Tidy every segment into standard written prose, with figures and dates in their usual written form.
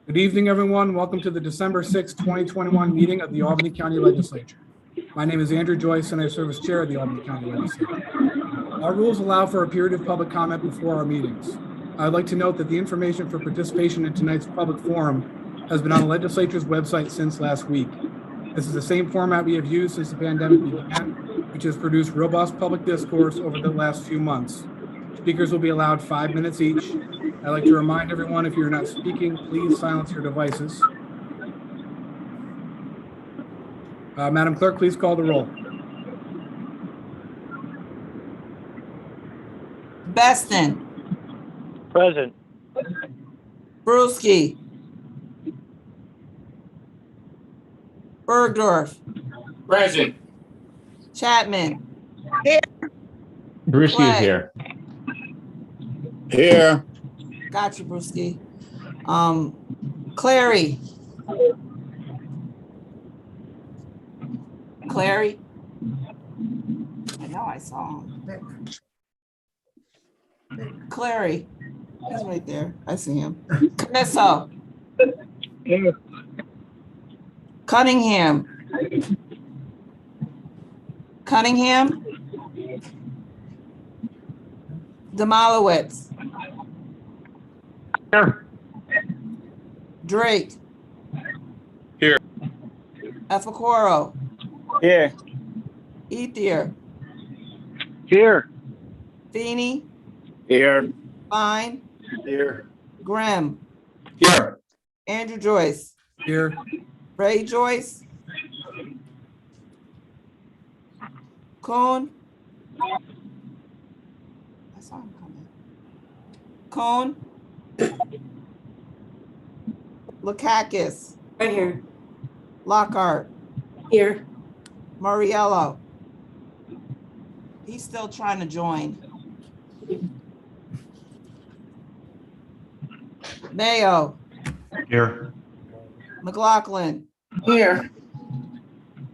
Good evening, everyone. Welcome to the December 6, 2021 meeting of the Albany County Legislature. My name is Andrew Joyce, and I serve as chair of the Albany County Legislature. Our rules allow for a period of public comment before our meetings. I'd like to note that the information for participation in tonight's public forum has been on the legislature's website since last week. This is the same format we have used since the pandemic began, which has produced robust public discourse over the last few months. Speakers will be allowed 5 minutes each. I'd like to remind everyone, if you're not speaking, please silence your devices. Madam Clerk, please call the roll. Beston. Present. Brewski. Bergdorf. Present. Chapman. Brewski Clay. is here. Here. Gotcha, Brewski. Clary. Clary. I know I saw him. Clary. He's right there. I see him. Canisso. Here. Cunningham. Cunningham. Demolowitz. Here. Drake. Here. Efacoro. Here. Ethier. Here. Feeney. Here. Fine. Here. Grimm. Here. Andrew Joyce. Here. Ray Joyce. Cohn. I saw him coming. Cohn. Lakakis. Right here. Lockhart. Here. Muriello. He's still trying to join. Mayo. Here. McLaughlin. Here.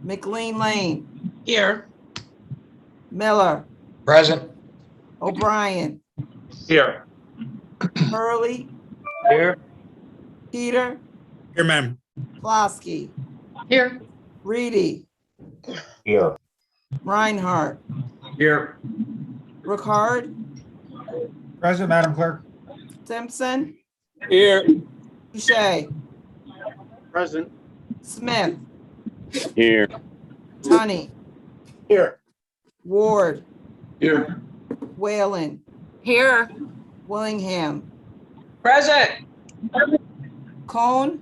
McLean Lane. Here. Miller. Present. O'Brien. Here. Hurley. Here. Peter. Here, ma'am. Plosky. Here. Reedy. Here. Reinhardt. Here. Ricard. Present, Madam Clerk. Simpson. Here. Boucher. Present. Smith. Here. Tunney. Here. Ward. Here. Whalen. Here. Willingham. Present. Cohn.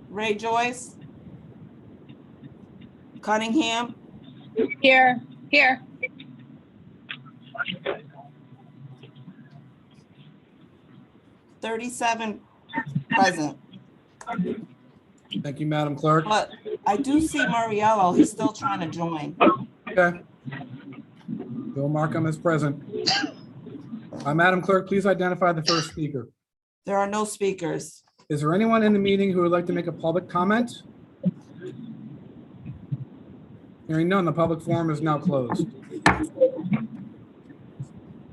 Ray Joyce. Cunningham. Here. Here. $37 present. Thank you, Madam Clerk. But I do see Muriello. He's still trying to join. Okay. Bill Markham is present. Madam Clerk, please identify the first speaker. There are no speakers. Is there anyone in the meeting who would like to make a public comment? Hearing none, the public forum is now closed.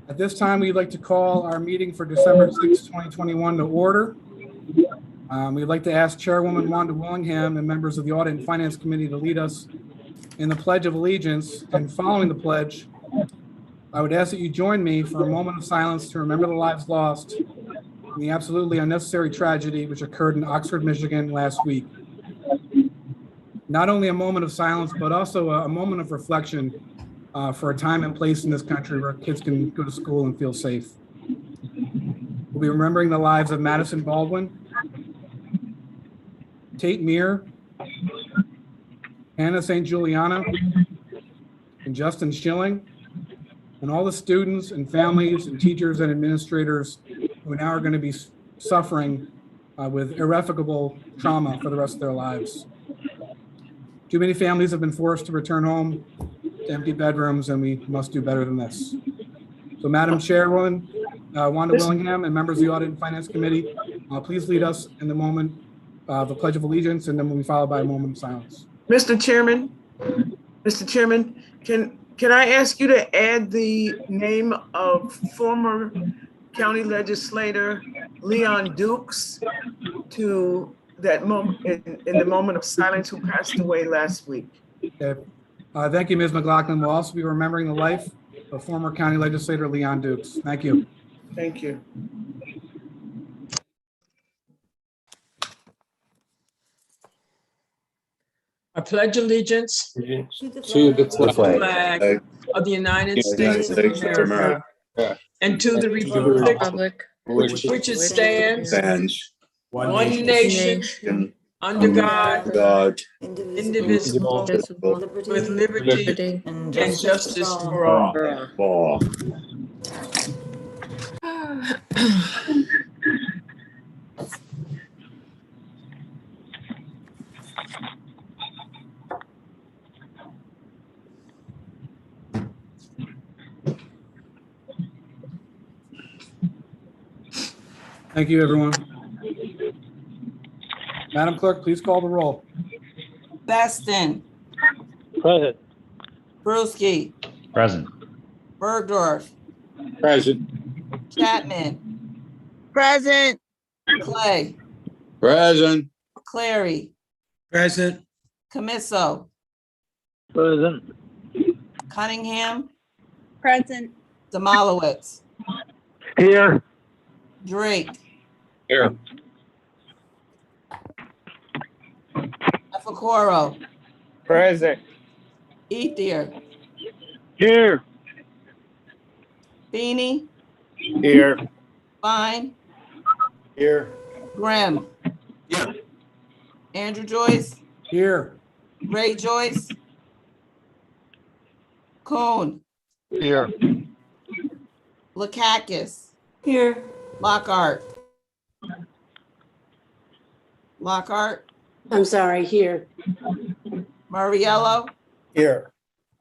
At this time, we'd like to call our meeting for December 6, 2021 to order. We'd like to ask Chairwoman Wanda Willingham and members of the Audit and Finance Committee to lead us in the Pledge of Allegiance. And following the pledge, I would ask that you join me for a moment of silence to remember the lives lost in the absolutely unnecessary tragedy which occurred in Oxford, Michigan last week. Not only a moment of silence, but also a moment of reflection for a time and place in this country where kids can go to school and feel safe. We'll be remembering the lives of Madison Baldwin, Tate Meir, Hannah St. Juliana, and Justin Schilling, and all the students and families and teachers and administrators who now are going to be suffering with irrevocable trauma for the rest of their lives. Too many families have been forced to return home to empty bedrooms, and we must do better than this. So, Madam Chairwoman, Wanda Willingham, and members of the Audit and Finance Committee, please lead us in the moment of the Pledge of Allegiance, and then we'll be followed by a moment of silence. Mr. Chairman, can I ask you to add the name of former county legislator Leon Dukes to that moment, in the moment of silence, who passed away last week. Okay. Thank you, Ms. McLaughlin. We'll also be remembering the life of former county legislator Leon Dukes. Thank you. Thank you. I pledge allegiance To the to the flag flag of the United of the United States of States of America America, and to the republic which it stands, one nation, under God, God, indivisible, with liberty and justice for all. all. Thank you, everyone. Madam Clerk, please call the roll. Beston, Present. Brewski, Present. Bergdorf, Present. Chapman, Present. Clay, Present. Clary, Present. Camisso, Present. Cunningham, Present. Demolowitz, Here. Drake, Here. Efacoro, Present. Ethier, Here. Beanie, Here. Fine, Here. Grimm, Yeah. Andrew Joyce, Here. Ray Joyce, Coon, Here. Lakakis. Here. Lockhart. Lockhart, I'm sorry, here. Murriello, Here.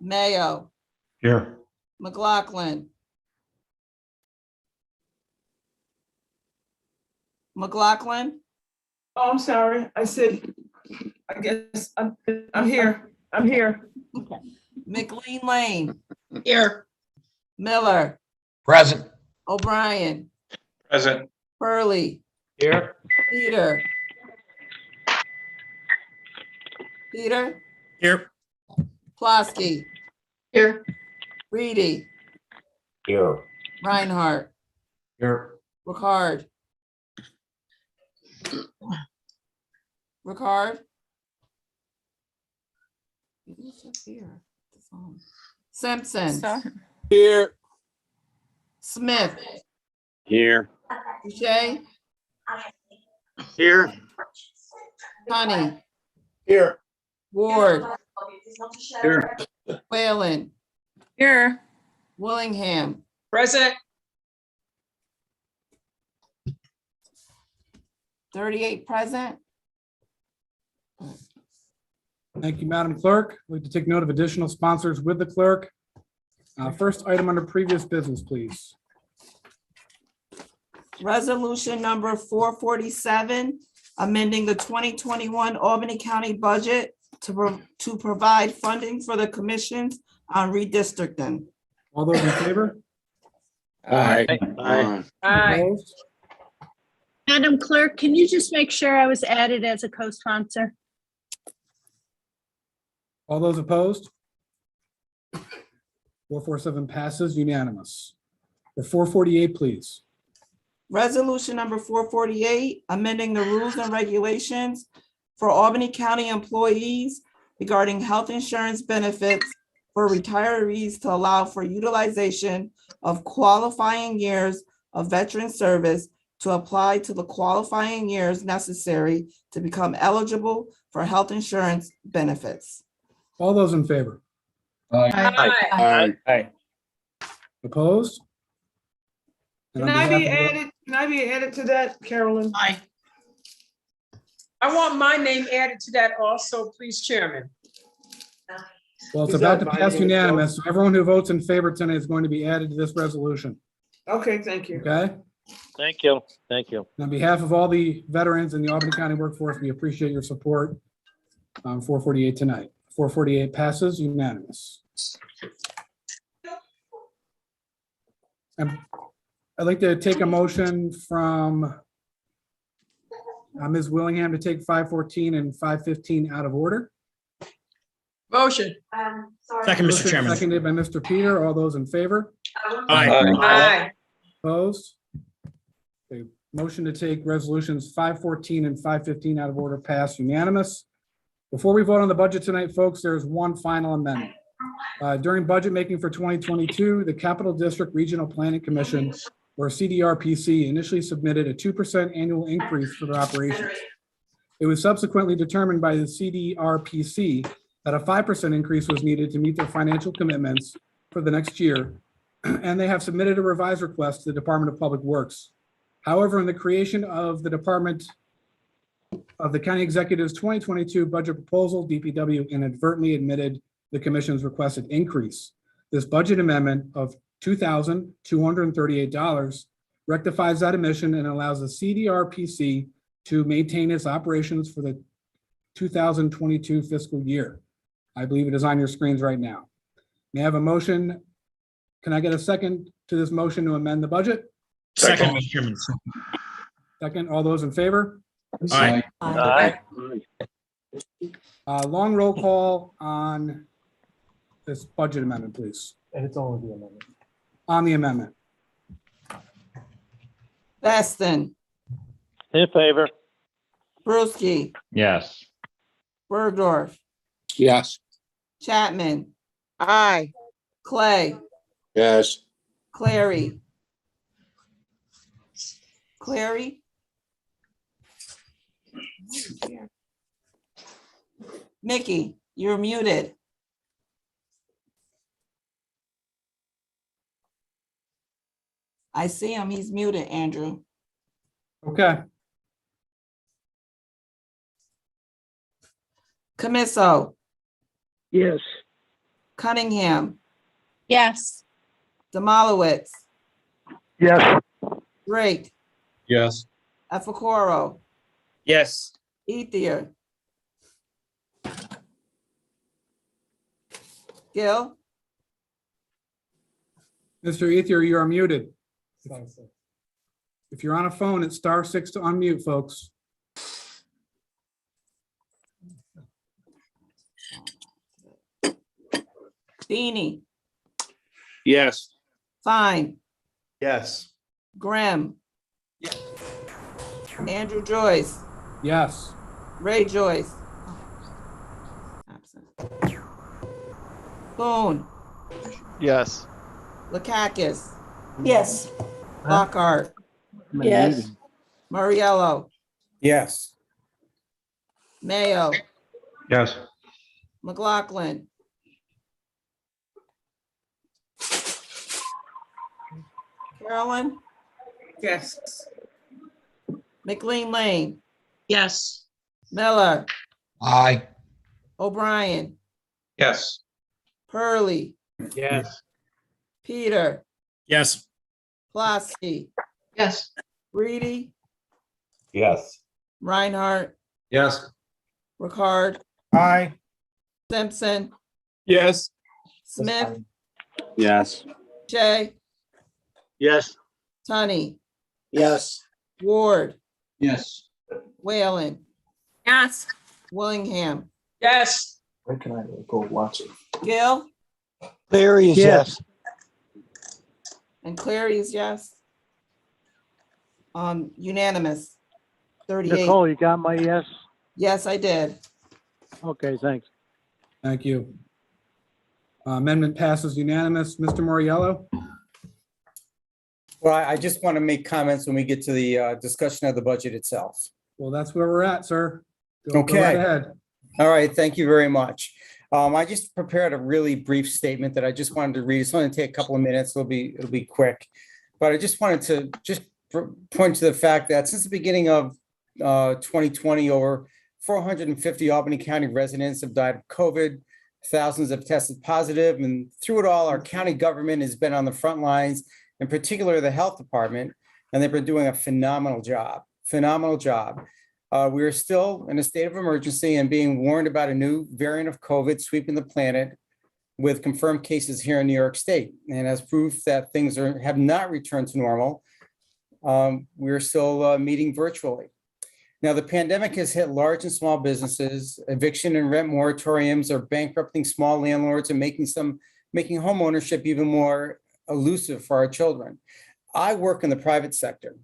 Mayo, Here. McLaughlin. McLaughlin, Oh, I'm sorry. I said, I guess I'm here. I'm here. McLean Lane, Here. Miller, Present. O'Brien, Present. Hurley, Here. Peter. Peter, Here. Plosky, Here. Reedy, Here. Reinhardt, Here. Ricard. Ricard. Simpson, Here. Smith, Here. Boucher, Here. Honey, Here. Ward, Here. Whalen, Here. Willingham, Present. 38 present. Thank you, Madam Clerk. I'd like to take note of additional sponsors with the clerk. First item under previous business, please. Resolution number 447, amending the 2021 Albany County budget to provide funding for the commissions on redistricting. All those in favor? Aye. Aye. Opposed? Madam Clerk, can you just make sure I was added as a co-sponsor? All those opposed? 447 passes unanimous. For 448, please. Resolution number 448, amending the rules and regulations for Albany County employees regarding health insurance benefits for retirees to allow for utilization of qualifying years of veteran service to apply to the qualifying years necessary to become eligible for health insurance benefits. All those in favor? Aye. Aye. Opposed? And Can on I be behalf of the- added? Can I be added to that, Carolyn? Aye. I want my name added to that also, please, Chairman. Well, it's Is about that to pass binding as well? unanimous, so everyone who votes in favor tonight is going to be added to this resolution, Okay, thank you. okay? Thank you. Thank you. On behalf of all the veterans in the Albany County workforce, we appreciate your support on 448 tonight. 448 passes unanimous. And I'd like to take a motion from Ms. Willingham to take 514 and 515 out of order. Motion. Second, Mr. Motion Chairman. Seconded by Mr. Peter. All those in favor? Aye. Aye. Opposed? Okay, motion to take resolutions 514 and 515 out of order passed unanimous. Before we vote on the budget tonight, folks, there's one final amendment. During budget making for 2022, the Capital District Regional Planning Commission, or CDRPC, initially submitted a 2% annual increase for their operations. It was subsequently determined by the CDRPC that a 5% increase was needed to meet their financial commitments for the next year, and they have submitted a revised request to the Department of Public Works. However, in the creation of the Department of the County Executive's 2022 budget proposal, DPW inadvertently admitted the Commission's requested increase. This budget amendment of $2,238 rectifies that omission and allows the CDRPC to maintain its operations for the 2022 fiscal year. I believe it is on your screens right now. May I have a motion? Can I get a second to this motion to amend the budget? Second, Mr. Chairman. Second, all those in favor? Aye. Aye. Long roll call on this budget amendment, please. And it's only the amendment. On the amendment. Baston, In favor. Brewski, Yes. Bergdorf, Yes. Chapman, Aye. Clay, Yes. Clary. Clary? Mickey, you're muted. I see him. He's muted, Andrew. Okay. Camisso, Yes. Cunningham, Yes. Demalowitz, Yes. Drake, Yes. Efacoro, Yes. Ethier. Gil, Mr. Ethier, you are muted. If you're on a phone, it's *6 to unmute, folks. Beanie, Yes. Fine, Yes. Grimm. Andrew Joyce, Yes. Ray Joyce. Absent. Boone, Yes. Lakakis, Yes. Lockhart, Yes. Murriello, Yes. Mayo, Yes. McLaughlin. Carolyn, Yes. McLean Lane, Yes. Miller, Aye. O'Brien, Yes. Hurley, Yes. Peter, Yes. Plasky, Yes. Reedy, Yes. Reinhardt, Yes. Ricard, Aye. Simpson, Yes. Smith, Yes. Jay, Yes. Tunney, Yes. Ward, Yes. Whalen, Yes. Willingham, Yes. Where can I go watch it? Gill, Clary is yes. and Clary is yes. Unanimous, 38. Nicole, you got my yes? Yes, I did. Okay, thanks. Thank you. Amendment passes unanimous. Mr. Moriello? Well, I just want to make comments when we get to the discussion of the budget itself. Well, that's where we're at, sir. Go right Okay. ahead. All right, thank you very much. I just prepared a really brief statement that I just wanted to read. It's only take a couple of minutes. It'll be quick. But I just wanted to point to the fact that since the beginning of 2020, over 450 Albany County residents have died of COVID. Thousands have tested positive, and through it all, our county government has been on the front lines, in particular the health department, and they've been doing a phenomenal job. We are still in a state of emergency and being warned about a new variant of COVID sweeping the planet with confirmed cases here in New York State. And as proof that things have not returned to normal, we're still meeting virtually. Now, the pandemic has hit large and small businesses. Eviction and rent moratoriums are bankrupting small landlords and making home ownership even more elusive for our children. I work in the private sector.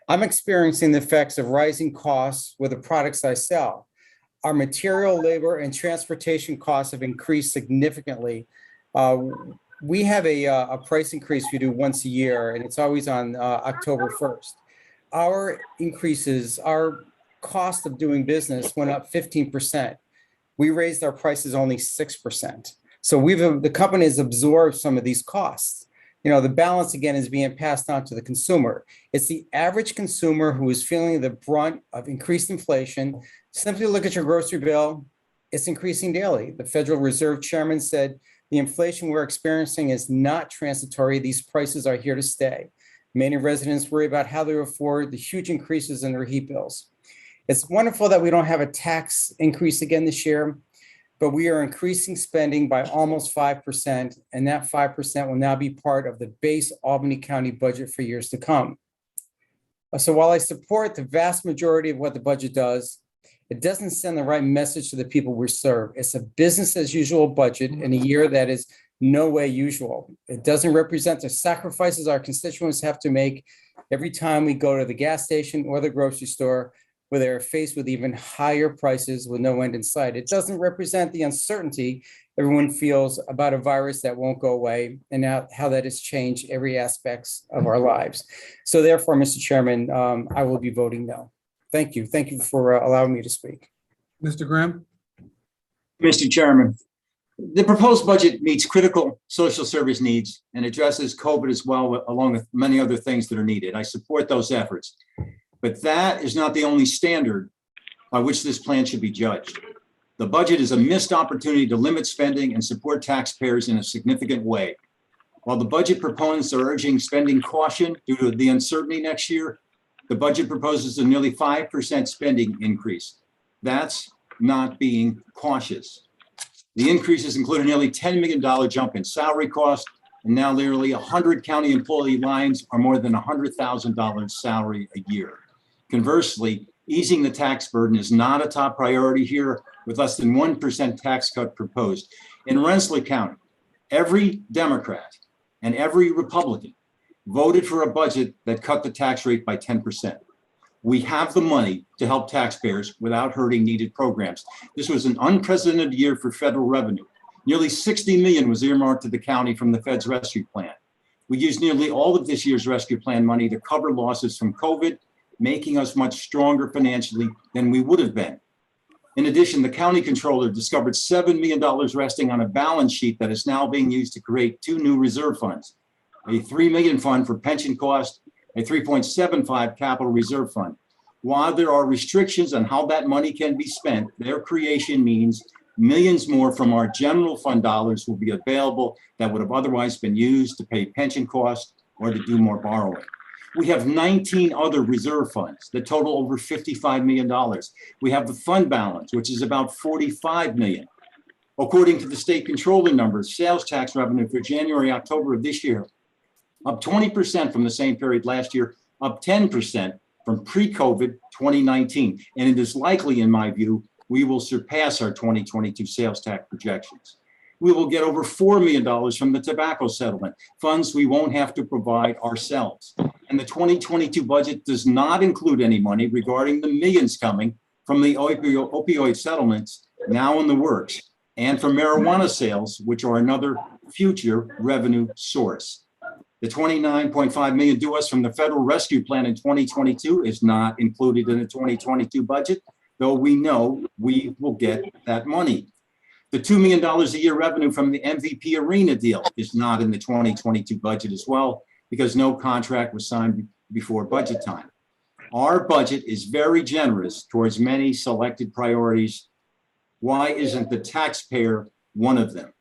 I'm experiencing the effects of rising costs with the products I sell. Our material, labor, and transportation costs have increased significantly. We have a price increase we do once a year, and it's always on October 1st. Our increases, our cost of doing business went up 15%. We raised our prices only 6%. So the company has absorbed some of these costs. The balance again is being passed on to the consumer. It's the average consumer who is feeling the brunt of increased inflation. Simply look at your grocery bill. It's increasing daily. The Federal Reserve Chairman said the inflation we're experiencing is not transitory. These prices are here to stay. Many residents worry about how they afford the huge increases in their heat bills. It's wonderful that we don't have a tax increase again this year, but we are increasing spending by almost 5%, and that 5% will now be part of the base Albany County budget for years to come. So while I support the vast majority of what the budget does, it doesn't send the right message to the people we serve. It's a business as usual budget in a year that is no way usual. It doesn't represent the sacrifices our constituents have to make every time we go to the gas station or the grocery store, where they're faced with even higher prices with no end in sight. It doesn't represent the uncertainty everyone feels about a virus that won't go away and how that has changed every aspect of our lives. So therefore, Mr. Chairman, I will be voting no. Thank you. Thank you for allowing me to speak. Mr. Grimm? Mr. Chairman, the proposed budget meets critical social service needs and addresses COVID as well, along with many other things that are needed. I support those efforts. But that is not the only standard by which this plan should be judged. The budget is a missed opportunity to limit spending and support taxpayers in a significant way. While the budget proponents are urging spending caution due to the uncertainty next year, the budget proposes a nearly 5% spending increase. That's not being cautious. The increases include a nearly $10 million jump in salary costs, and now nearly 100 county employee lines are more than $100,000 salary a year. Conversely, easing the tax burden is not a top priority here, with less than 1% tax cut proposed. In Rensselaer County, every Democrat and every Republican voted for a budget that cut the tax rate by 10%. We have the money to help taxpayers without hurting needed programs. This was an unprecedented year for federal revenue. Nearly $60 million was earmarked to the county from the Fed's rescue plan. We used nearly all of this year's rescue plan money to cover losses from COVID, making us much stronger financially than we would have been. In addition, the county controller discovered $7 million resting on a balance sheet that is now being used to create two new reserve funds, a $3 million fund for pension costs, a $3.75 capital reserve fund. While there are restrictions on how that money can be spent, their creation means millions more from our general fund dollars will be available that would have otherwise been used to pay pension costs or to do more borrowing. We have 19 other reserve funds that total over $55 million. We have the fund balance, which is about $45 million. According to the state controller numbers, sales tax revenue for January, October of this year, up 20% from the same period last year, up 10% from pre-COVID 2019. And it is likely, in my view, we will surpass our 2022 sales tax projections. We will get over $4 million from the tobacco settlement, funds we won't have to provide ourselves. And the 2022 budget does not include any money regarding the millions coming from the opioid settlements now in the works, and from marijuana sales, which are another future revenue source. The $29.5 million due us from the federal rescue plan in 2022 is not included in the 2022 budget, though we know we will get that money. The $2 million a year revenue from the MVP Arena deal is not in the 2022 budget as well, because no contract was signed before budget time. Our budget is very generous towards many selected priorities. Why isn't the taxpayer one of them?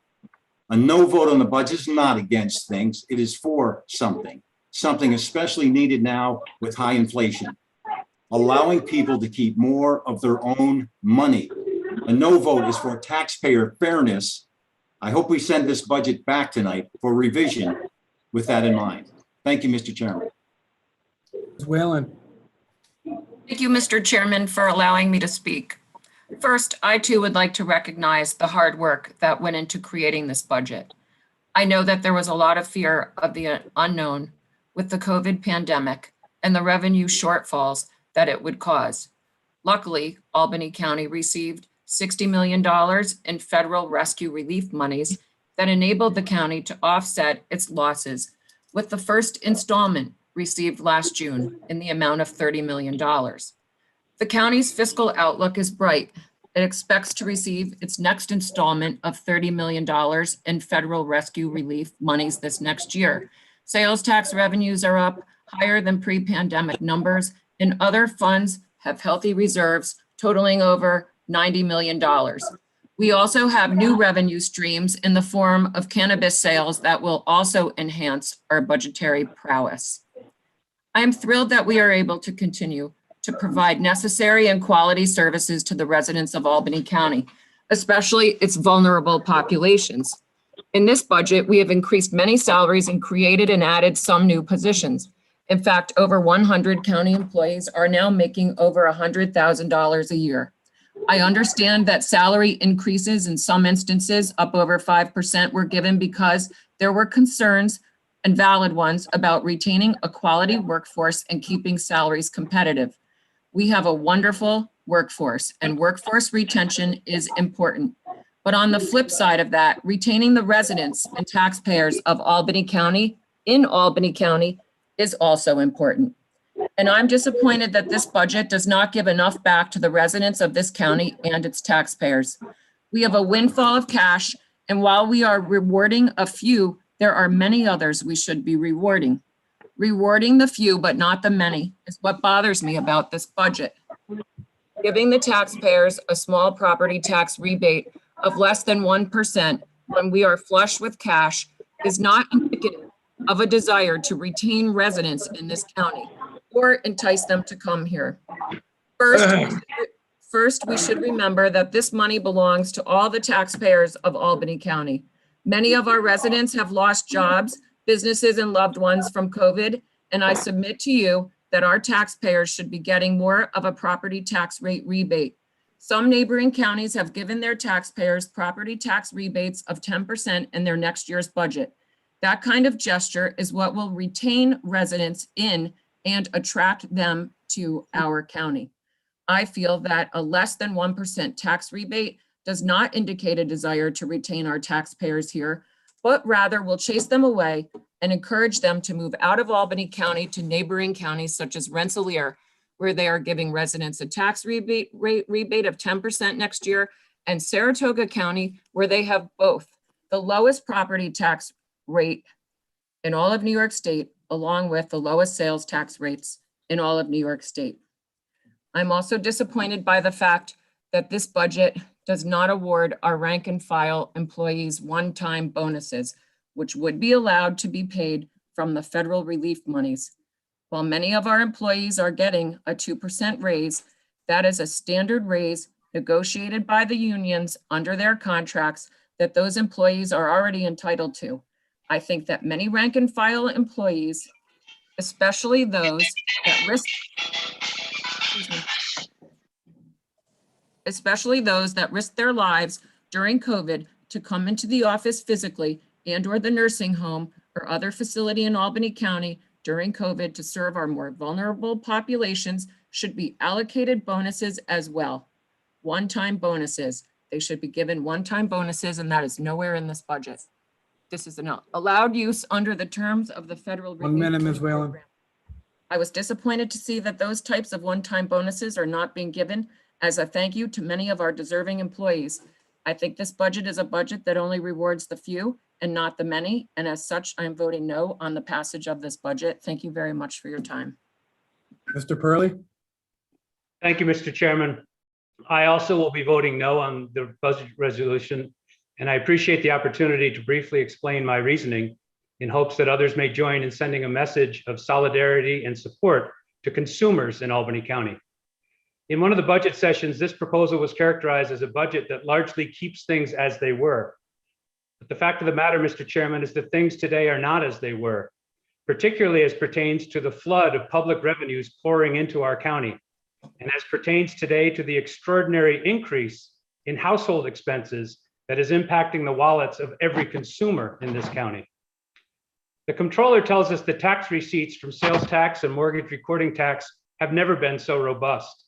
A no vote on the budget is not against things. It is for something especially needed now with high inflation, allowing people to keep more of their own money. A no vote is for taxpayer fairness. I hope we send this budget back tonight for revision with that in mind. Thank you, Mr. Chairman. Ms. Whalen? Thank you, Mr. Chairman, for allowing me to speak. First, I too would like to recognize the hard work that went into creating this budget. I know that there was a lot of fear of the unknown with the COVID pandemic and the revenue shortfalls that it would cause. Luckily, Albany County received $60 million in federal rescue relief monies that enabled the county to offset its losses, with the first installment received last June in the amount of $30 million. The county's fiscal outlook is bright. It expects to receive its next installment of $30 million in federal rescue relief monies this next year. Sales tax revenues are up higher than pre-pandemic numbers, and other funds have healthy reserves totaling over $90 million. We also have new revenue streams in the form of cannabis sales that will also enhance our budgetary prowess. I am thrilled that we are able to continue to provide necessary and quality services to the residents of Albany County, especially its vulnerable populations. In this budget, we have increased many salaries and created and added some new positions. In fact, over 100 county employees are now making over $100,000 a year. I understand that salary increases in some instances up over 5% were given because there were concerns, and valid ones, about retaining a quality workforce and keeping salaries competitive. We have a wonderful workforce, and workforce retention is important. But on the flip side of that, retaining the residents and taxpayers of Albany County in Albany County is also important. And I'm disappointed that this budget does not give enough back to the residents of this county and its taxpayers. We have a windfall of cash, and while we are rewarding a few, there are many others we should be rewarding. Rewarding the few but not the many is what bothers me about this budget. Giving the taxpayers a small property tax rebate of less than 1% when we are flush with cash is not indicative of a desire to retain residents in this county or entice them to come here. First, we should remember that this money belongs to all the taxpayers of Albany County. Many of our residents have lost jobs, businesses, and loved ones from COVID, and I submit to you that our taxpayers should be getting more of a property tax rate rebate. Some neighboring counties have given their taxpayers property tax rebates of 10% in their next year's budget. That kind of gesture is what will retain residents in and attract them to our county. I feel that a less than 1% tax rebate does not indicate a desire to retain our taxpayers here, but rather will chase them away and encourage them to move out of Albany County to neighboring counties such as Rensselaer, where they are giving residents a tax rebate of 10% next year, and Saratoga County, where they have both the lowest property tax rate in all of New York State, along with the lowest sales tax rates in all of New York State. I'm also disappointed by the fact that this budget does not award our rank and file employees one-time bonuses, which would be allowed to be paid from the federal relief monies. While many of our employees are getting a 2% raise, that is a standard raise negotiated by the unions under their contracts that those employees are already entitled to. I think that many rank and file employees, especially those that risk their lives during COVID to come into the office physically and or the nursing home or other facility in Albany County during COVID to serve our more vulnerable populations, should be allocated bonuses as well. One-time bonuses. They should be given one-time bonuses, and that is nowhere in this budget. This is an allowed use under the terms of the federal. 1 minute, Ms. Whalen. I was disappointed to see that those types of one-time bonuses are not being given as a thank you to many of our deserving employees. I think this budget is a budget that only rewards the few and not the many. And as such, I'm voting no on the passage of this budget. Thank you very much for your time. Mr. Purley? Thank you, Mr. Chairman. I also will be voting no on the budget resolution, and I appreciate the opportunity to briefly explain my reasoning in hopes that others may join in sending a message of solidarity and support to consumers in Albany County. In one of the budget sessions, this proposal was characterized as a budget that largely keeps things as they were. But the fact of the matter, Mr. Chairman, is that things today are not as they were, particularly as pertains to the flood of public revenues pouring into our county. and as pertains today to the extraordinary increase in household expenses that is impacting the wallets of every consumer in this county. The comptroller tells us that tax receipts from sales tax and mortgage recording tax have never been so robust.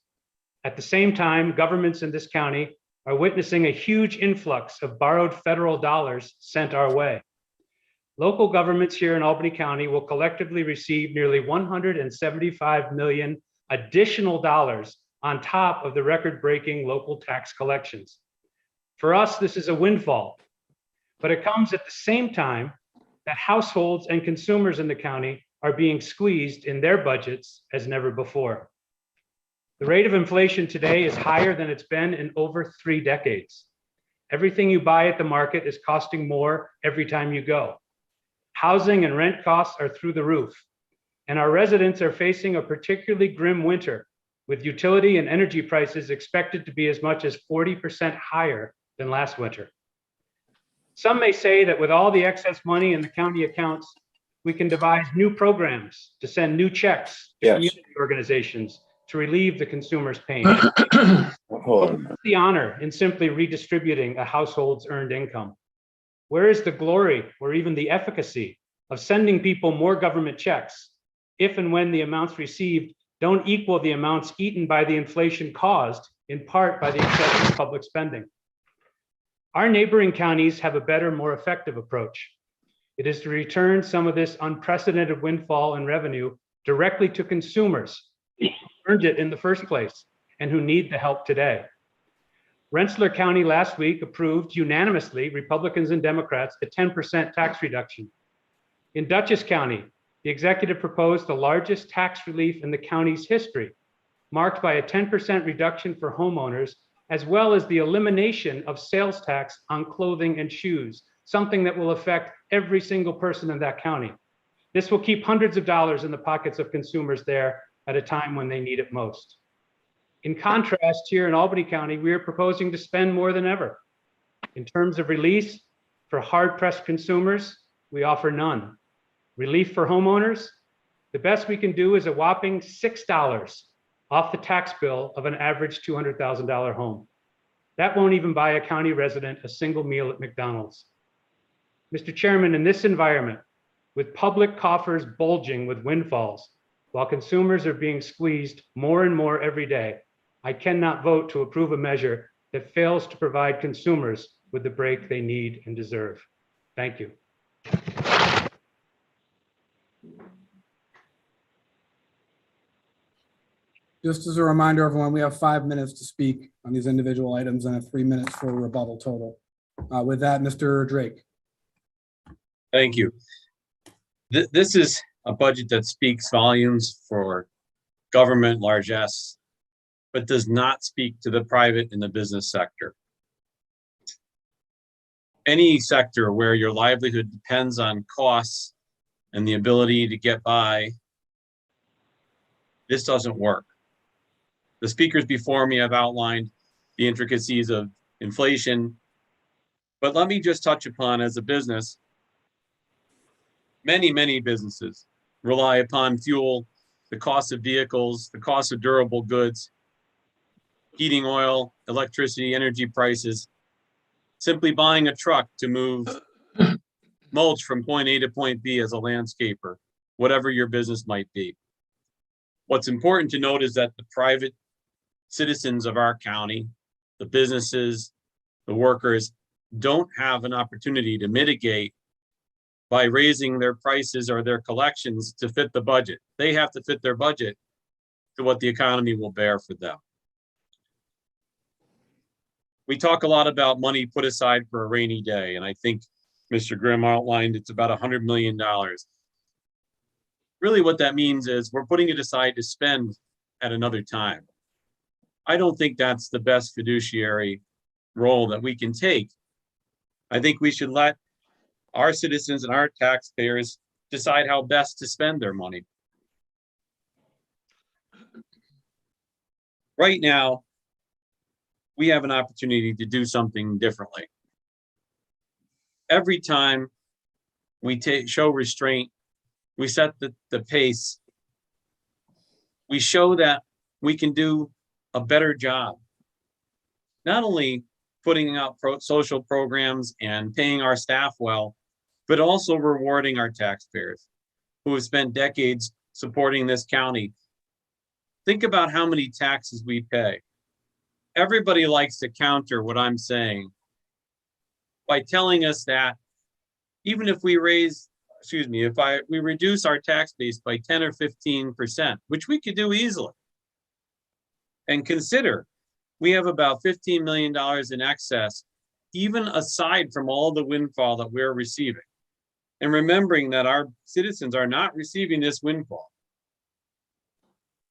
At the same time, governments in this county are witnessing a huge influx of borrowed federal dollars sent our way. Local governments here in Albany County will collectively receive nearly 175 million additional dollars on top of the record-breaking local tax collections. For us, this is a windfall, but it comes at the same time that households and consumers in the county are being squeezed in their budgets as never before. The rate of inflation today is higher than it's been in over 3 decades. Everything you buy at the market is costing more every time you go. Housing and rent costs are through the roof, and our residents are facing a particularly grim winter, with utility and energy prices expected to be as much as 40% higher than last winter. Some may say that with all the excess money in the county accounts, we can devise new programs to send new checks to community organizations to relieve the consumer's pain. What's the honor in simply redistributing a household's earned income? Where is the glory or even the efficacy of sending people more government checks if and when the amounts received don't equal the amounts eaten by the inflation caused in part by the excessive public spending? Our neighboring counties have a better, more effective approach. It is to return some of this unprecedented windfall in revenue directly to consumers who earned it in the first place and who need the help today. Rensselaer County last week approved unanimously, Republicans and Democrats, a 10% tax reduction. In Dutchess County, the executive proposed the largest tax relief in the county's history, marked by a 10% reduction for homeowners, as well as the elimination of sales tax on clothing and shoes, something that will affect every single person in that county. This will keep hundreds of dollars in the pockets of consumers there at a time when they need it most. In contrast, here in Albany County, we are proposing to spend more than ever. In terms of relief for hard-pressed consumers, we offer none. Relief for homeowners, the best we can do is a whopping $6 off the tax bill of an average $200,000 home. That won't even buy a county resident a single meal at McDonald's. Mr. Chairman, in this environment, with public coffers bulging with windfalls, while consumers are being squeezed more and more every day, I cannot vote to approve a measure that fails to provide consumers with the break they need and deserve. Thank you. Just as a reminder, everyone, we have 5 minutes to speak on these individual items and 3 minutes for a rebuttal total. With that, Mr. Drake. Thank you. This is a budget that speaks volumes for government, large S, but does not speak to the private and the business sector. Any sector where your livelihood depends on costs and the ability to get by, this doesn't work. The speakers before me have outlined the intricacies of inflation, but let me just touch upon, as a business, many businesses rely upon fuel, the cost of vehicles, the cost of durable goods, heating oil, electricity, energy prices. Simply buying a truck to move mulch from point A to point B as a landscaper, whatever your business might be. What's important to note is that the private citizens of our county, the businesses, the workers, don't have an opportunity to mitigate by raising their prices or their collections to fit the budget. They have to fit their budget to what the economy will bear for them. We talk a lot about money put aside for a rainy day, and I think Mr. Grimm outlined it's about $100 million. Really what that means is we're putting it aside to spend at another time. I don't think that's the best fiduciary role that we can take. I think we should let our citizens and our taxpayers decide how best to spend their money. Right now, we have an opportunity to do something differently. Every time we show restraint, we set the pace, we show that we can do a better job. Not only putting out social programs and paying our staff well, but also rewarding our taxpayers who have spent decades supporting this county. Think about how many taxes we pay. Everybody likes to counter what I'm saying by telling us that even if we reduce our tax base by 10 or 15%, which we could do easily, and consider we have about $15 million in excess, even aside from all the windfall that we're receiving. And remembering that our citizens are not receiving this windfall.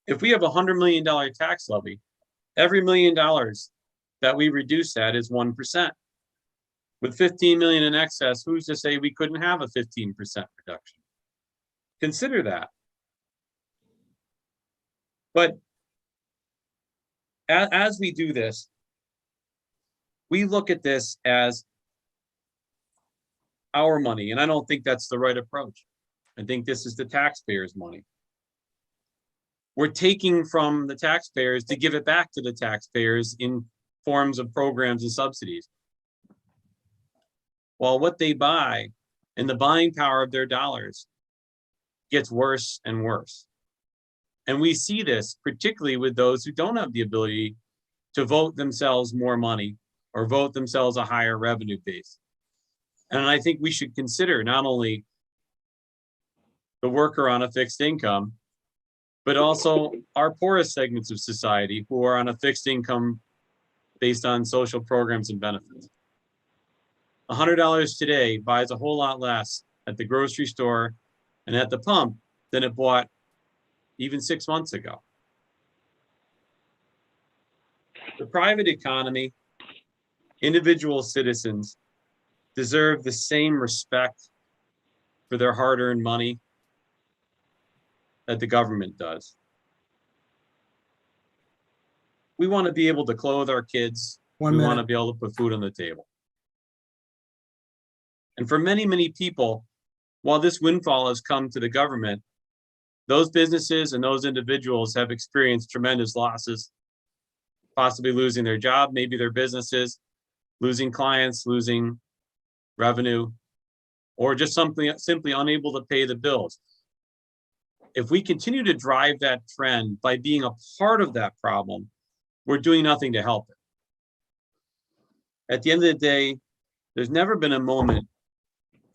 If we have a $100 million tax levy, every $1 million that we reduce that is 1%. With 15 million in excess, who's to say we couldn't have a 15% reduction? Consider that. But as we do this, we look at this as our money, and I don't think that's the right approach. I think this is the taxpayers' money. We're taking from the taxpayers to give it back to the taxpayers in forms of programs and subsidies. While what they buy and the buying power of their dollars gets worse and worse. And we see this particularly with those who don't have the ability to vote themselves more money or vote themselves a higher revenue base. And I think we should consider not only the worker on a fixed income, but also our poorest segments of society who are on a fixed income based on social programs and benefits. $100 today buys a whole lot less at the grocery store and at the pump than it bought even 6 months ago. The private economy, individual citizens deserve the same respect for their hard-earned money that the government does. We want to be able to clothe our kids. We want to be able to put food on the table. And for many, many people, while this windfall has come to the government, those businesses and those individuals have experienced tremendous losses, possibly losing their job, maybe their businesses, losing clients, losing revenue, or just simply unable to pay the bills. If we continue to drive that trend by being a part of that problem, we're doing nothing to help it. At the end of the day, there's never been a moment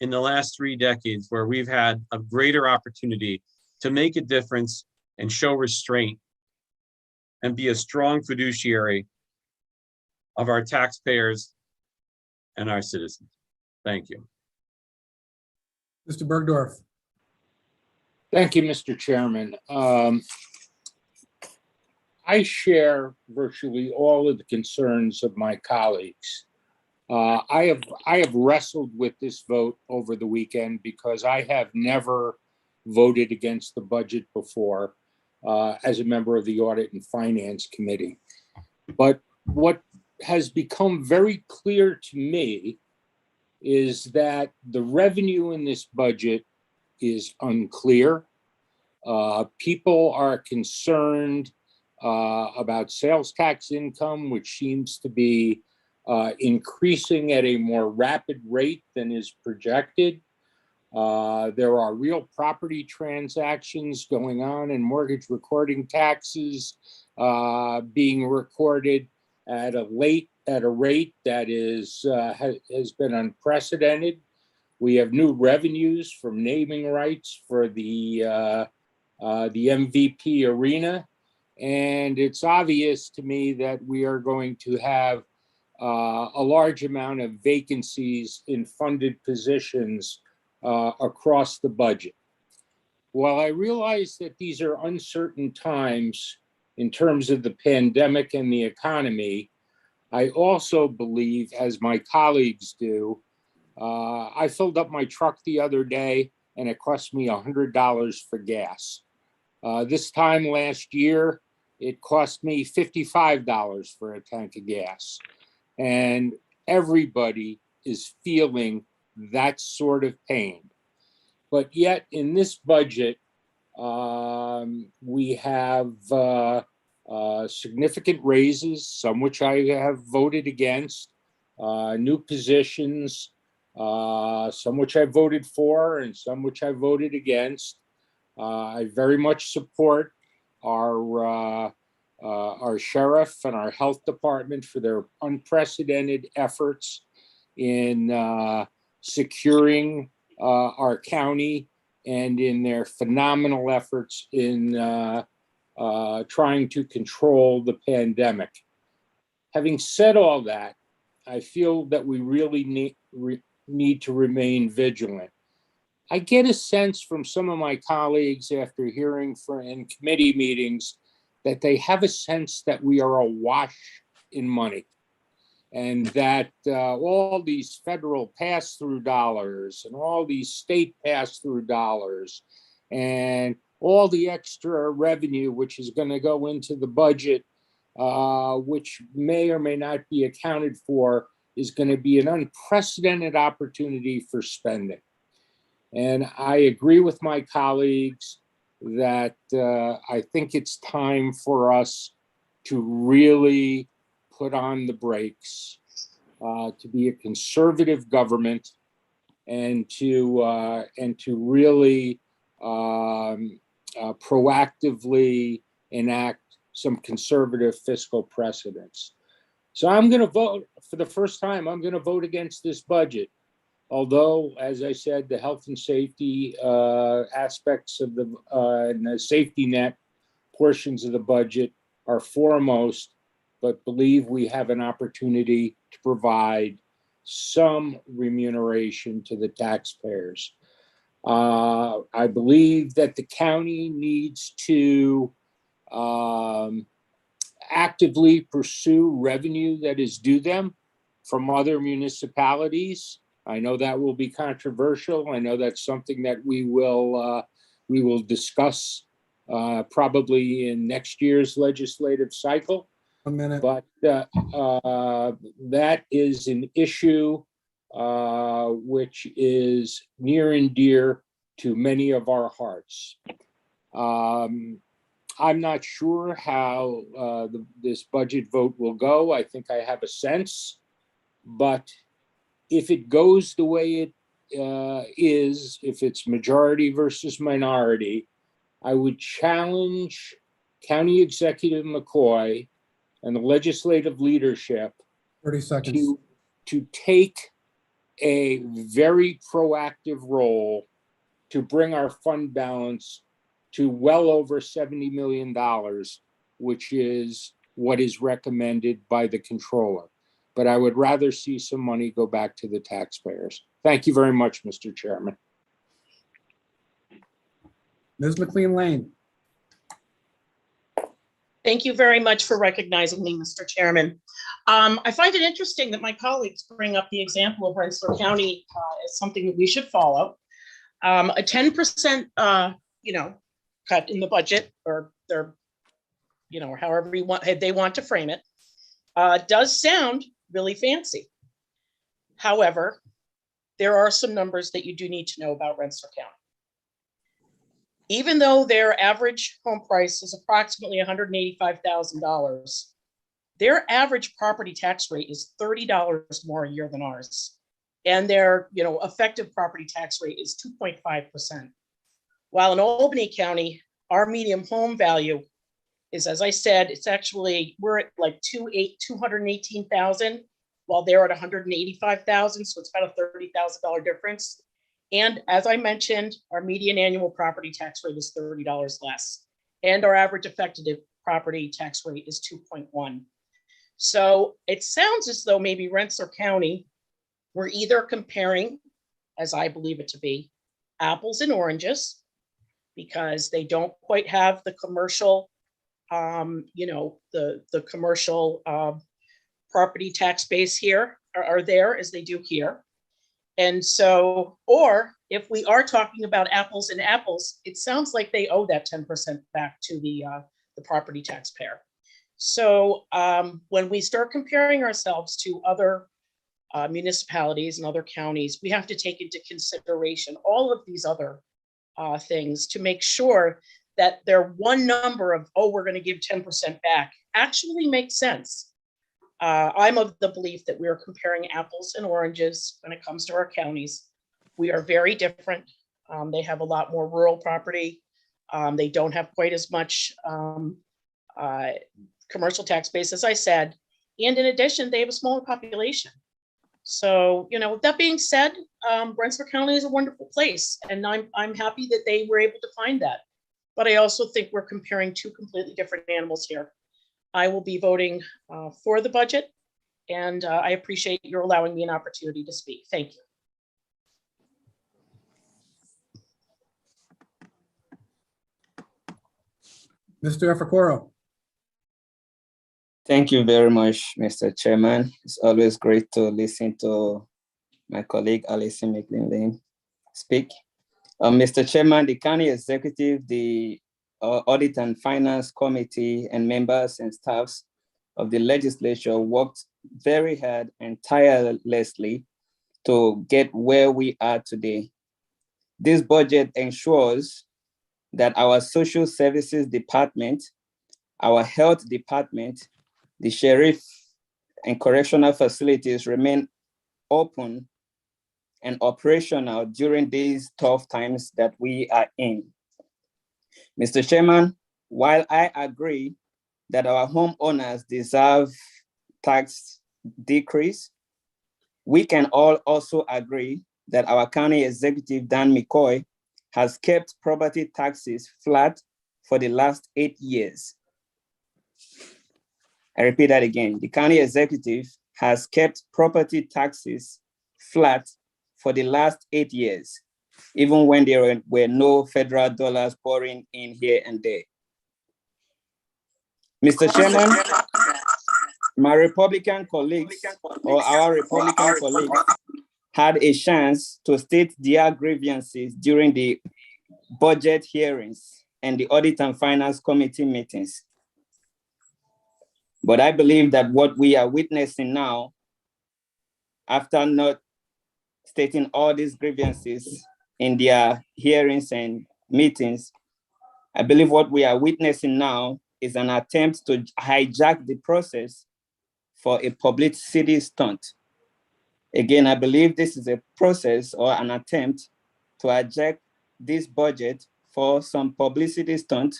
in the last 3 decades where we've had a greater opportunity to make a difference and show restraint and be a strong fiduciary of our taxpayers and our citizens. Thank you. Mr. Bergdorf. Thank you, Mr. Chairman. I share virtually all of the concerns of my colleagues. I have wrestled with this vote over the weekend because I have never voted against the budget before as a member of the Audit and Finance Committee. But what has become very clear to me is that the revenue in this budget is unclear. People are concerned about sales tax income, which seems to be increasing at a more rapid rate than is projected. There are real property transactions going on and mortgage recording taxes being recorded at a rate that has been unprecedented. We have new revenues from naming rights for the MVP arena. And it's obvious to me that we are going to have a large amount of vacancies in funded positions across the budget. While I realize that these are uncertain times in terms of the pandemic and the economy, I also believe, as my colleagues do, I filled up my truck the other day and it cost me $100 for gas. This time last year, it cost me $55 for a tank of gas. And everybody is feeling that sort of pain. But yet in this budget, we have significant raises, some which I have voted against, new positions, some which I voted for and some which I voted against. I very much support our sheriff and our health department for their unprecedented efforts in securing our county and in their phenomenal efforts in trying to control the pandemic. Having said all that, I feel that we really need to remain vigilant. I get a sense from some of my colleagues after hearing in committee meetings that they have a sense that we are awash in money, and that all these federal pass-through dollars and all these state pass-through dollars and all the extra revenue which is going to go into the budget, which may or may not be accounted for, is going to be an unprecedented opportunity for spending. And I agree with my colleagues that I think it's time for us to really put on the brakes, to be a conservative government, and to really proactively enact some conservative fiscal precedents. So I'm going to vote for the first time. I'm going to vote against this budget. Although, as I said, the health and safety aspects of and the safety net portions of the budget are foremost, but believe we have an opportunity to provide some remuneration to the taxpayers. I believe that the county needs to actively pursue revenue that is due them from other municipalities. I know that will be controversial. I know that's something that we will discuss probably in next year's legislative cycle. A minute. But that is an issue which is near and dear to many of our hearts. I'm not sure how this budget vote will go. I think I have a sense, but if it goes the way it is, if it's majority versus minority, I would challenge County Executive McCoy and the legislative leadership 30 seconds. to take a very proactive role to bring our fund balance to well over $70 million, which is what is recommended by the controller. But I would rather see some money go back to the taxpayers. Thank you very much, Mr. Chairman. Ms. McLean-Lane. Thank you very much for recognizing me, Mr. Chairman. I find it interesting that my colleagues bring up the example of Rensselaer County as something that we should follow. A 10%, cut in the budget, or their, or however they want to frame it, does sound really fancy. However, there are some numbers that you do need to know about Rensselaer County. Even though their average home price is approximately $185,000, their average property tax rate is $30 more a year than ours. And their effective property tax rate is 2.5%. While in Albany County, our median home value is, as I said, it's actually, we're at like 218,000, while they're at 185,000. So it's about a $30,000 difference. And as I mentioned, our median annual property tax rate is $30 less. And our average effective property tax rate is 2.1. So it sounds as though maybe Rensselaer County, we're either comparing, as I believe it to be, apples and oranges, because they don't quite have the commercial, the commercial property tax base here are there as they do here. And so, or if we are talking about apples and apples, it sounds like they owe that 10% back to the property taxpayer. So when we start comparing ourselves to other municipalities and other counties, we have to take into consideration all of these other things to make sure that their one number of, oh, we're going to give 10% back actually makes sense. I'm of the belief that we are comparing apples and oranges when it comes to our counties. We are very different. They have a lot more rural property. They don't have quite as much commercial tax base, as I said. And in addition, they have a smaller population. So, you know, that being said, Rensselaer County is a wonderful place, and I'm happy that they were able to find that. But I also think we're comparing two completely different animals here. I will be voting for the budget, and I appreciate your allowing me an opportunity to speak. Thank you. Mr. Efacoro. Thank you very much, Mr. Chairman. It's always great to listen to my colleague Alison McLean speak. Mr. Chairman, the county executive, the Audit and Finance Committee, and members and staffs of the legislature worked very hard and tirelessly to get where we are today. This budget ensures that our social services department, our health department, the sheriff and correctional facilities remain open and operational during these tough times that we are in. Mr. Chairman, while I agree that our homeowners deserve tax decrease, we can all also agree that our county executive, Dan McCoy, has kept property taxes flat for the last 8 years. I repeat that again. The county executive has kept property taxes flat for the last 8 years, even when there were no federal dollars pouring in here and there. Mr. Chairman, my Republican colleagues, or our Republican colleagues, had a chance to state their grievances during the budget hearings and the Audit and Finance Committee meetings. But I believe that what we are witnessing now, after not stating all these grievances in their hearings and meetings, I believe what we are witnessing now is an attempt to hijack the process for a publicity stunt. Again, I believe this is a process or an attempt to hijack this budget for some publicity stunt,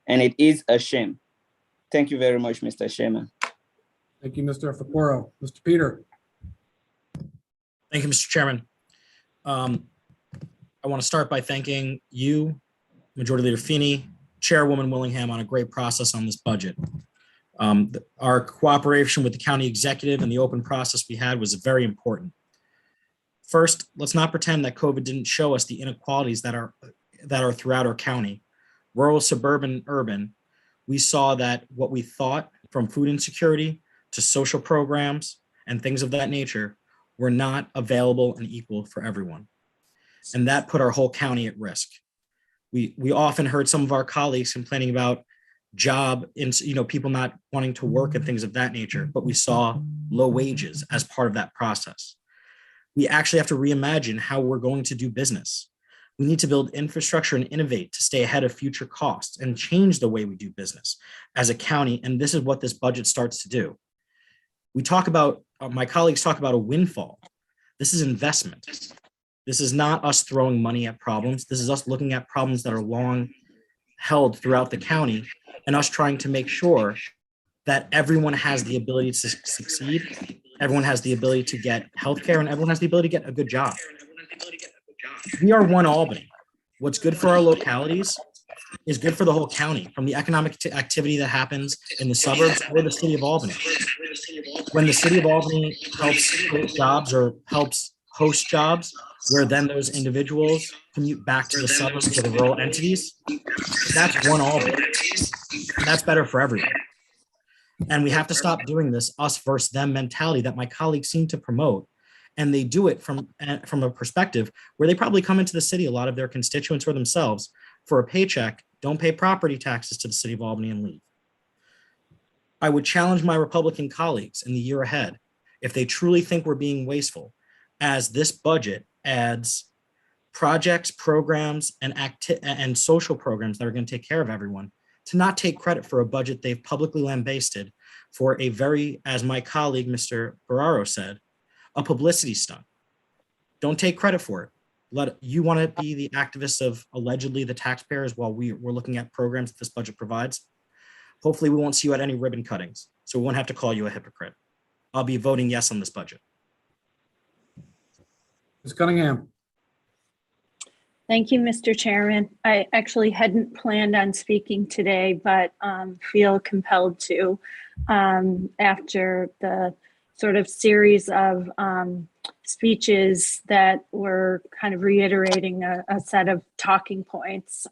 and it is a shame. Thank you very much, Mr. Chairman. Thank you, Mr. Efacoro. Mr. Peter. Thank you, Mr. Chairman. I want to start by thanking you, Majority Leader Feeney, Chairwoman Willingham, on a great process on this budget. Our cooperation with the county executive and the open process we had was very important. First, let's not pretend that COVID didn't show us the inequalities that are throughout our county. Rural, suburban, urban, we saw that what we thought, from food insecurity to social programs and things of that nature, were not available and equal for everyone. And that put our whole county at risk. We often heard some of our colleagues complaining about people not wanting to work and things of that nature, but we saw low wages as part of that process. We actually have to reimagine how we're going to do business. We need to build infrastructure and innovate to stay ahead of future costs and change the way we do business as a county. And this is what this budget starts to do. We talk about, my colleagues talk about a windfall. This is investment. This is not us throwing money at problems. This is us looking at problems that are long held throughout the county and us trying to make sure that everyone has the ability to succeed, everyone has the ability to get healthcare, and everyone has the ability to get a good job. We are one Albany. What's good for our localities is good for the whole county, from the economic activity that happens in the suburbs or the city of Albany. When the city of Albany helps create jobs or helps host jobs, where then those individuals commute back to the suburbs, to the rural entities, that's one Albany. That's better for everyone. And we have to stop doing this us versus them mentality that my colleagues seem to promote. And they do it from a perspective where they probably come into the city, a lot of their constituents or themselves, for a paycheck, don't pay property taxes to the city of Albany and leave. I would challenge my Republican colleagues in the year ahead, if they truly think we're being wasteful, as this budget adds projects, programs, and social programs that are going to take care of everyone, to not take credit for a budget they've publicly lambasted for a very, as my colleague, Mr. Barraro said, a publicity stunt. Don't take credit for it. You want to be the activists of allegedly the taxpayers while we're looking at programs that this budget provides. Hopefully we won't see you at any ribbon cuttings, so we won't have to call you a hypocrite. I'll be voting yes on this budget. Ms. Cunningham. Thank you, Mr. Chairman. I actually hadn't planned on speaking today, but feel compelled to after the sort of series of speeches that were kind of reiterating a set of talking points,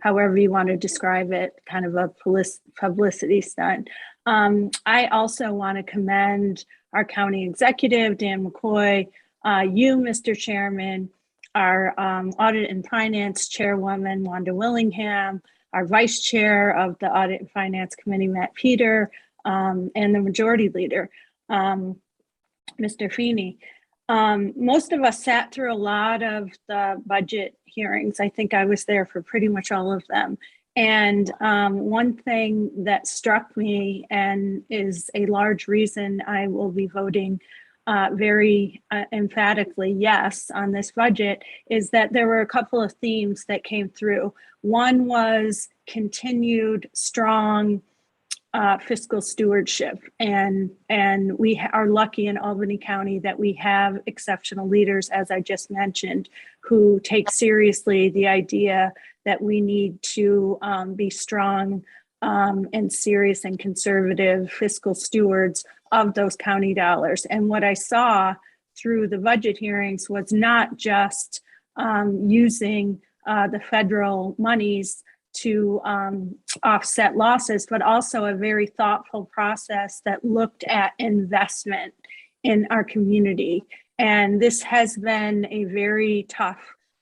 however you want to describe it, kind of a publicity stunt. I also want to commend our county executive, Dan McCoy, you, Mr. Chairman, our Audit and Finance Chairwoman, Wanda Willingham, our Vice Chair of the Audit and Finance Committee, Matt Peter, and the Majority Leader, Mr. Feeney. Most of us sat through a lot of the budget hearings. I think I was there for pretty much all of them. And one thing that struck me and is a large reason I will be voting very emphatically yes on this budget is that there were a couple of themes that came through. One was continued strong fiscal stewardship, and we are lucky in Albany County that we have exceptional leaders, as I just mentioned, who take seriously the idea that we need to be strong and serious and conservative fiscal stewards of those county dollars. And what I saw through the budget hearings was not just using the federal monies to offset losses, but also a very thoughtful process that looked at investment in our community. And this has been a very tough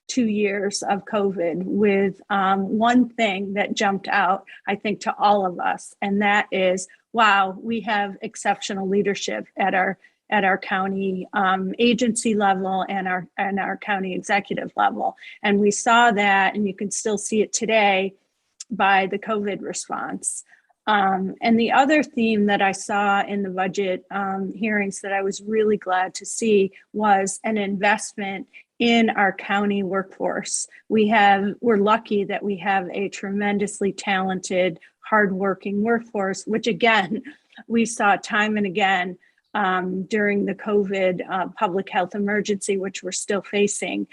2 years of COVID with one thing that jumped out, I think, to all of us, and that is, wow, we have exceptional leadership at our county agency level and our county executive level. And we saw that, and you can still see it today by the COVID response. And the other theme that I saw in the budget hearings that I was really glad to see was an investment in our county workforce. We're lucky that we have a tremendously talented, hardworking workforce, which again, we saw time and again during the COVID public health emergency, which we're still facing,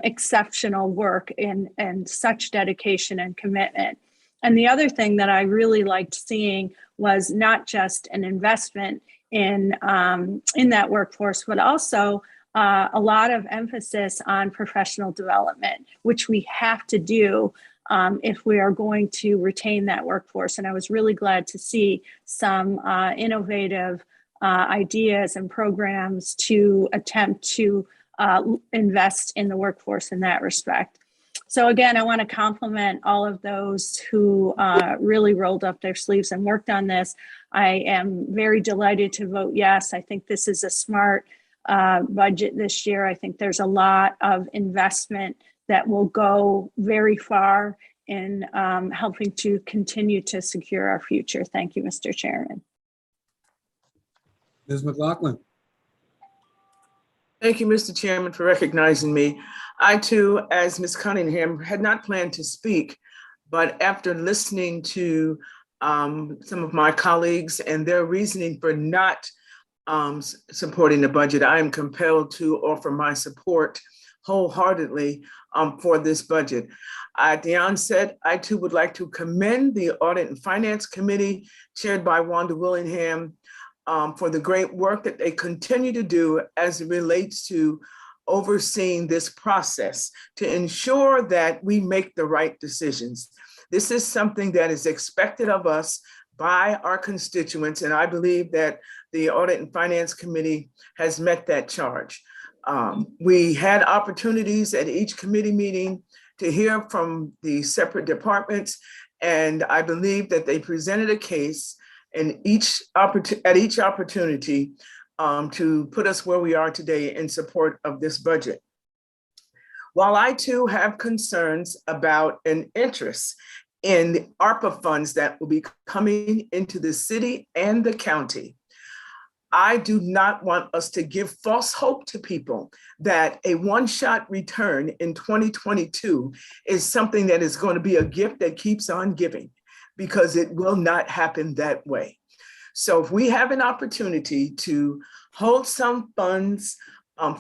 exceptional work and such dedication and commitment. And the other thing that I really liked seeing was not just an investment in that workforce, but also a lot of emphasis on professional development, which we have to do if we are going to retain that workforce. And I was really glad to see some innovative ideas and programs to attempt to invest in the workforce in that respect. So again, I want to compliment all of those who really rolled up their sleeves and worked on this. I am very delighted to vote yes. I think this is a smart budget this year. I think there's a lot of investment that will go very far in helping to continue to secure our future. Thank you, Mr. Chairman. Ms. McLaughlin. Thank you, Mr. Chairman, for recognizing me. I too, as Ms. Cunningham, had not planned to speak, but after listening to some of my colleagues and their reasoning for not supporting the budget, I am compelled to offer my support wholeheartedly for this budget. At the onset, I too would like to commend the Audit and Finance Committee chaired by Wanda Willingham for the great work that they continue to do as it relates to overseeing this process to ensure that we make the right decisions. This is something that is expected of us by our constituents, and I believe that the Audit and Finance Committee has met that charge. We had opportunities at each committee meeting to hear from the separate departments, and I believe that they presented a case at each opportunity to put us where we are today in support of this budget. While I too have concerns about an interest in the ARPA funds that will be coming into the city and the county, I do not want us to give false hope to people that a one-shot return in 2022 is something that is going to be a gift that keeps on giving, because it will not happen that way. So if we have an opportunity to hold some funds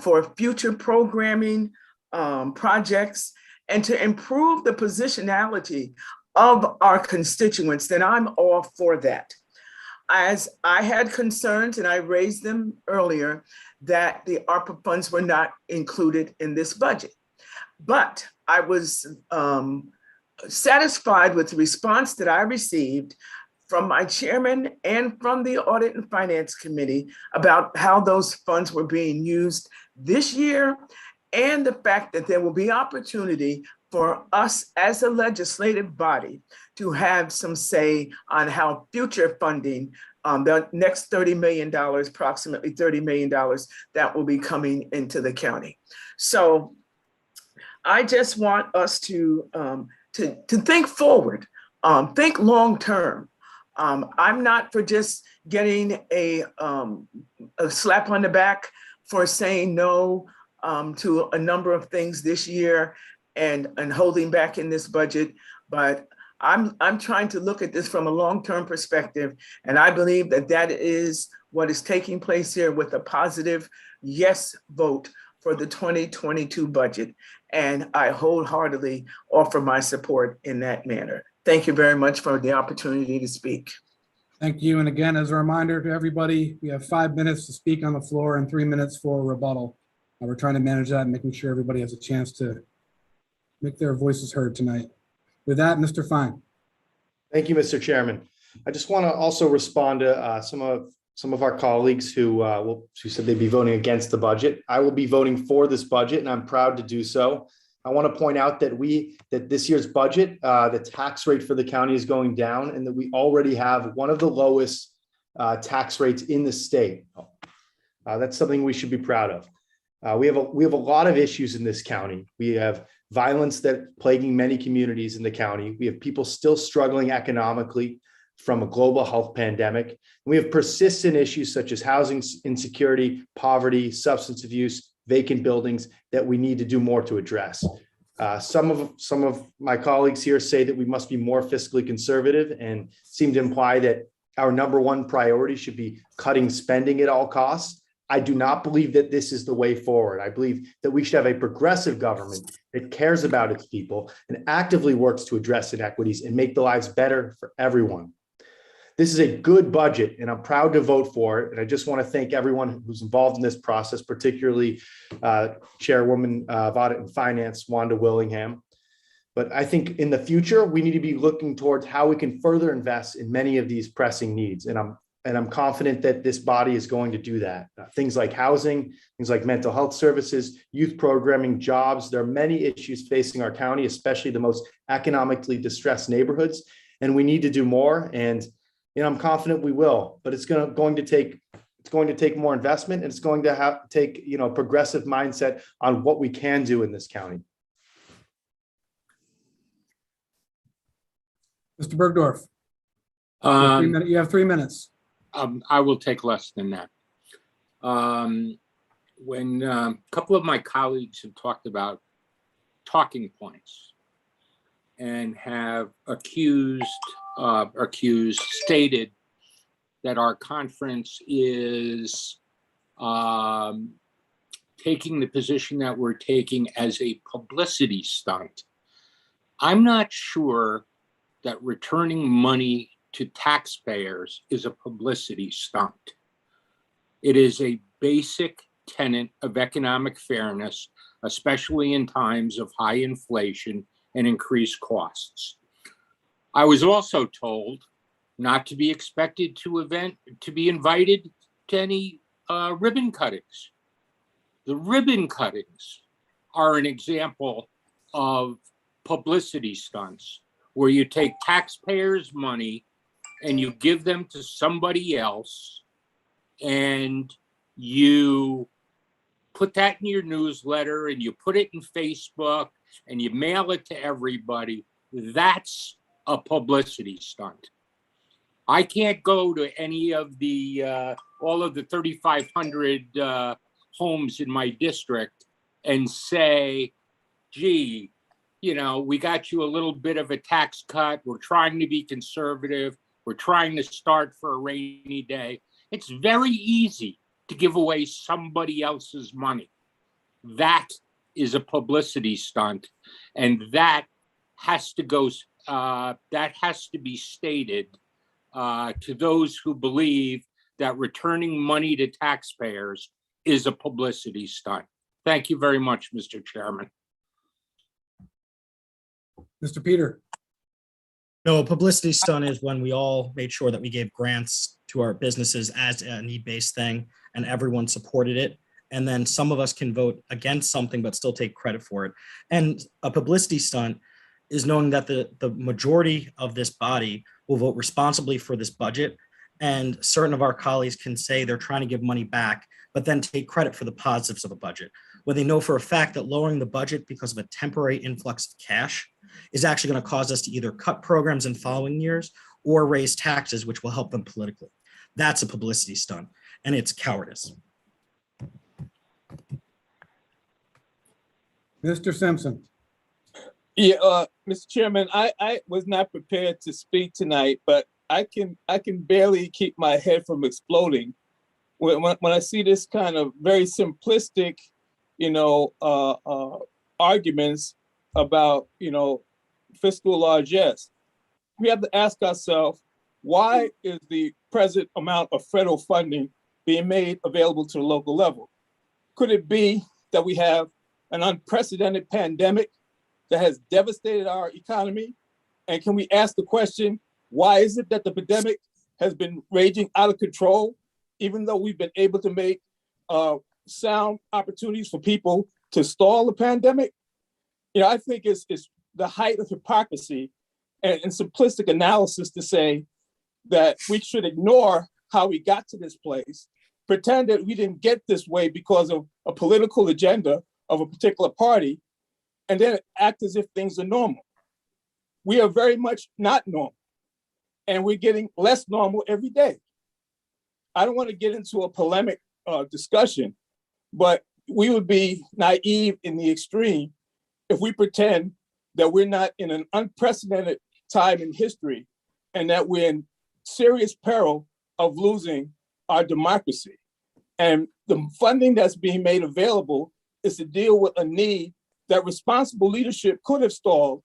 for future programming projects and to improve the positionality of our constituents, then I'm all for that. As I had concerns, and I raised them earlier, that the ARPA funds were not included in this budget. But I was satisfied with the response that I received from my chairman and from the Audit and Finance Committee about how those funds were being used this year, and the fact that there will be opportunity for us as a legislative body to have some say on how future funding, the next $30 million, approximately $30 million that will be coming into the county. So I just want us to think forward, think long-term. I'm not for just getting a slap on the back for saying no to a number of things this year and holding back in this budget, but I'm trying to look at this from a long-term perspective, and I believe that that is what is taking place here with a positive yes vote for the 2022 budget, and I wholeheartedly offer my support in that manner. Thank you very much for the opportunity to speak. Thank you. And again, as a reminder to everybody, we have 5 minutes to speak on the floor and 3 minutes for rebuttal. We're trying to manage that and making sure everybody has a chance to make their voices heard tonight. With that, Mr. Fine. Thank you, Mr. Chairman. I just want to also respond to some of our colleagues who said they'd be voting against the budget. I will be voting for this budget, and I'm proud to do so. I want to point out that this year's budget, the tax rate for the county is going down, and that we already have one of the lowest tax rates in the state. That's something we should be proud of. We have a lot of issues in this county. We have violence that's plaguing many communities in the county. We have people still struggling economically from a global health pandemic. And we have persistent issues such as housing insecurity, poverty, substance abuse, vacant buildings that we need to do more to address. Some of my colleagues here say that we must be more fiscally conservative and seem to imply that our number one priority should be cutting spending at all costs. I do not believe that this is the way forward. I believe that we should have a progressive government that cares about its people and actively works to address inequities and make the lives better for everyone. This is a good budget, and I'm proud to vote for it. And I just want to thank everyone who's involved in this process, particularly Chairwoman of Audit and Finance, Wanda Willingham. But I think in the future, we need to be looking towards how we can further invest in many of these pressing needs. And I'm confident that this body is going to do that. Things like housing, things like mental health services, youth programming, jobs. There are many issues facing our county, especially the most economically distressed neighborhoods. And we need to do more. And I'm confident we will. But it's going to take more investment, and it's going to take a progressive mindset on what we can do in this county. Mr. Bergdorf. You have 3 minutes. I will take less than that. When a couple of my colleagues have talked about talking points and have stated that our conference is taking the position that we're taking as a publicity stunt, I'm not sure that returning money to taxpayers is a publicity stunt. It is a basic tenet of economic fairness, especially in times of high inflation and increased costs. I was also told not to be expected to be invited to any ribbon cuttings. The ribbon cuttings are an example of publicity stunts where you take taxpayers' money and you give them to somebody else, and you put that in your newsletter and you put it in Facebook and you mail it to everybody, that's a publicity stunt. I can't go to any of the, all of the 3,500 homes in my district and say, gee, you know, we got you a little bit of a tax cut. We're trying to be conservative. We're trying to start for a rainy day. It's very easy to give away somebody else's money. That is a publicity stunt. And that has to go, that has to be stated to those who believe that returning money to taxpayers is a publicity stunt. Thank you very much, Mr. Chairman. Mr. Peter. No, a publicity stunt is when we all made sure that we gave grants to our businesses as a need-based thing and everyone supported it. And then some of us can vote against something but still take credit for it. And a publicity stunt is knowing that the majority of this body will vote responsibly for this budget. And certain of our colleagues can say they're trying to give money back, but then take credit for the positives of the budget, when they know for a fact that lowering the budget because of a temporary influx of cash is actually going to cause us to either cut programs in following years or raise taxes, which will help them politically. That's a publicity stunt, and it's cowardice. Mr. Simpson. Yeah, Mr. Chairman, I was not prepared to speak tonight, but I can barely keep my head from exploding when I see this kind of very simplistic, arguments about, fiscal largesse. We have to ask ourselves, why is the present amount of federal funding being made available to the local level? Could it be that we have an unprecedented pandemic that has devastated our economy? And can we ask the question, why is it that the pandemic has been raging out of control, even though we've been able to make sound opportunities for people to stall the pandemic? I think it's the height of hypocrisy and simplistic analysis to say that we should ignore how we got to this place, pretend that we didn't get this way because of a political agenda of a particular party, and then act as if things are normal. We are very much not normal, and we're getting less normal every day. I don't want to get into a polemic discussion, but we would be naive in the extreme if we pretend that we're not in an unprecedented time in history and that we're in serious peril of losing our democracy. And the funding that's being made available is to deal with a need that responsible leadership could have stalled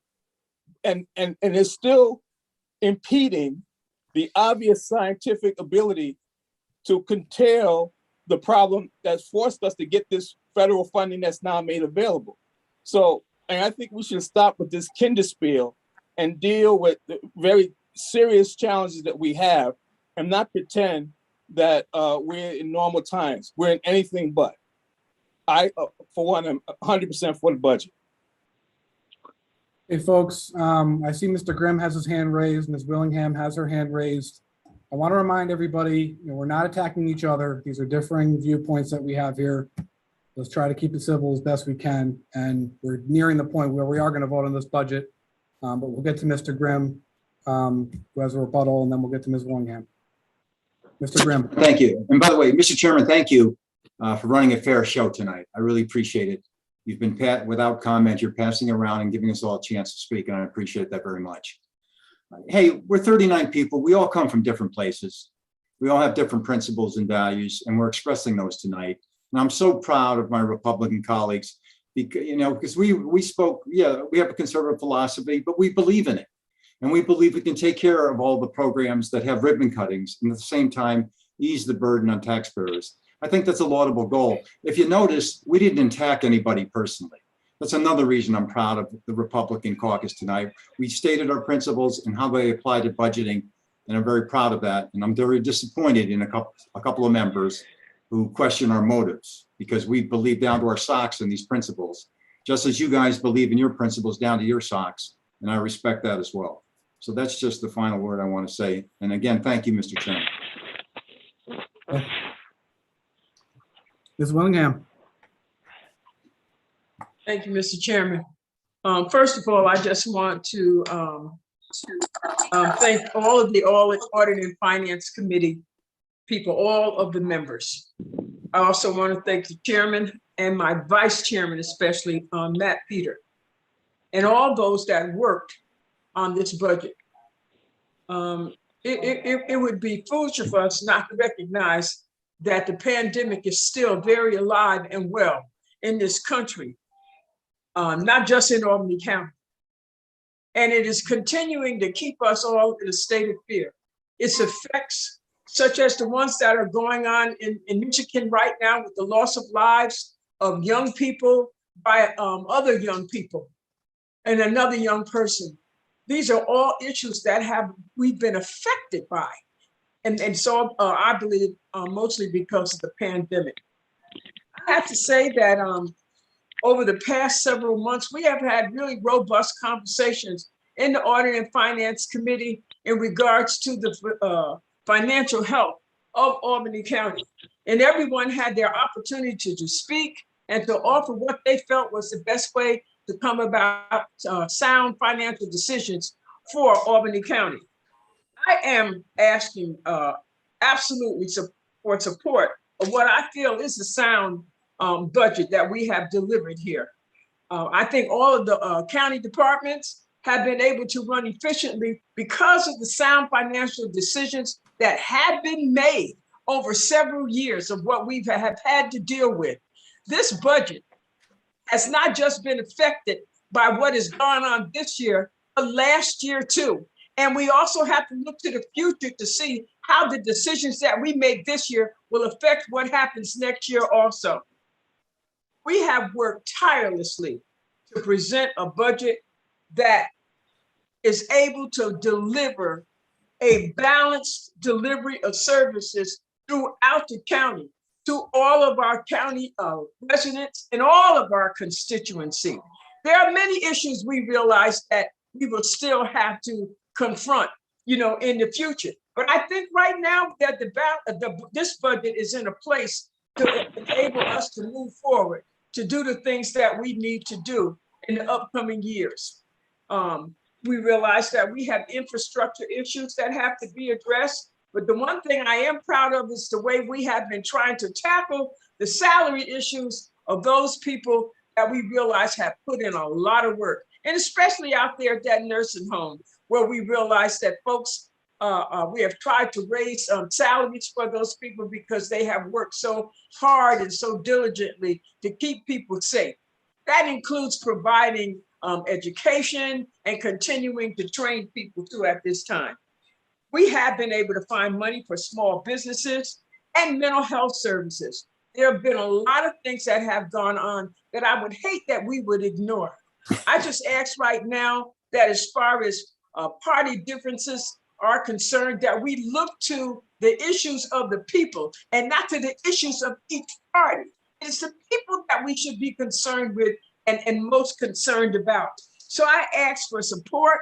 and is still impeding the obvious scientific ability to curtail the problem that's forced us to get this federal funding that's now made available. So, and I think we should stop with this kinderspiel and deal with the very serious challenges that we have and not pretend that we're in normal times. We're in anything but. I, for one, am 100% for the budget. Hey, folks, I see Mr. Grimm has his hand raised. Ms. Willingham has her hand raised. I want to remind everybody, we're not attacking each other. These are differing viewpoints that we have here. Let's try to keep it civil as best we can. And we're nearing the point where we are going to vote on this budget. But we'll get to Mr. Grimm, who has a rebuttal, and then we'll get to Ms. Willingham. Mr. Grimm. Thank you. And by the way, Mr. Chairman, thank you for running a fair show tonight. I really appreciate it. You've been without comment. You're passing around and giving us all a chance to speak, and I appreciate that very much. Hey, we're 39 people. We all come from different places. We all have different principles and values, and we're expressing those tonight. And I'm so proud of my Republican colleagues because we spoke, yeah, we have a conservative philosophy, but we believe in it. And we believe we can take care of all the programs that have ribbon cuttings and at the same time ease the burden on taxpayers. I think that's a laudable goal. If you notice, we didn't attack anybody personally. That's another reason I'm proud of the Republican caucus tonight. We stated our principles and how they apply to budgeting, and I'm very proud of that. And I'm very disappointed in a couple of members who question our motives, because we believe down to our socks in these principles, just as you guys believe in your principles down to your socks, and I respect that as well. So that's just the final word I want to say. And again, thank you, Mr. Chairman. Ms. Willingham. Thank you, Mr. Chairman. First of all, I just want to thank all of the Audit and Finance Committee people, all of the members. I also want to thank the chairman and my vice chairman, especially Matt Peter, and all those that worked on this budget. It would be foolish of us not to recognize that the pandemic is still very alive and well in this country, not just in Albany County. And it is continuing to keep us all in a state of fear. Its effects, such as the ones that are going on in Michigan right now with the loss of lives of young people by other young people and another young person. These are all issues that we've been affected by. And so I believe mostly because of the pandemic. I have to say that over the past several months, we have had really robust conversations in the Audit and Finance Committee in regards to the financial health of Albany County. And everyone had their opportunity to speak and to offer what they felt was the best way to come about sound financial decisions for Albany County. I am asking absolutely for support of what I feel is a sound budget that we have delivered here. I think all of the county departments have been able to run efficiently because of the sound financial decisions that have been made over several years of what we have had to deal with. This budget has not just been affected by what has gone on this year, but last year too. And we also have to look to the future to see how the decisions that we make this year will affect what happens next year also. We have worked tirelessly to present a budget that is able to deliver a balanced delivery of services throughout the county to all of our county residents and all of our constituency. There are many issues we realize that we will still have to confront, in the future. But I think right now that this budget is in a place to enable us to move forward, to do the things that we need to do in the upcoming years. We realize that we have infrastructure issues that have to be addressed. But the one thing I am proud of is the way we have been trying to tackle the salary issues of those people that we realize have put in a lot of work. And especially out there at that nursing home, where we realize that folks, we have tried to raise salaries for those people because they have worked so hard and so diligently to keep people safe. That includes providing education and continuing to train people too at this time. We have been able to find money for small businesses and mental health services. There have been a lot of things that have gone on that I would hate that we would ignore. I just ask right now that as far as party differences are concerned, that we look to the issues of the people and not to the issues of each party. It's the people that we should be concerned with and most concerned about. So I ask for support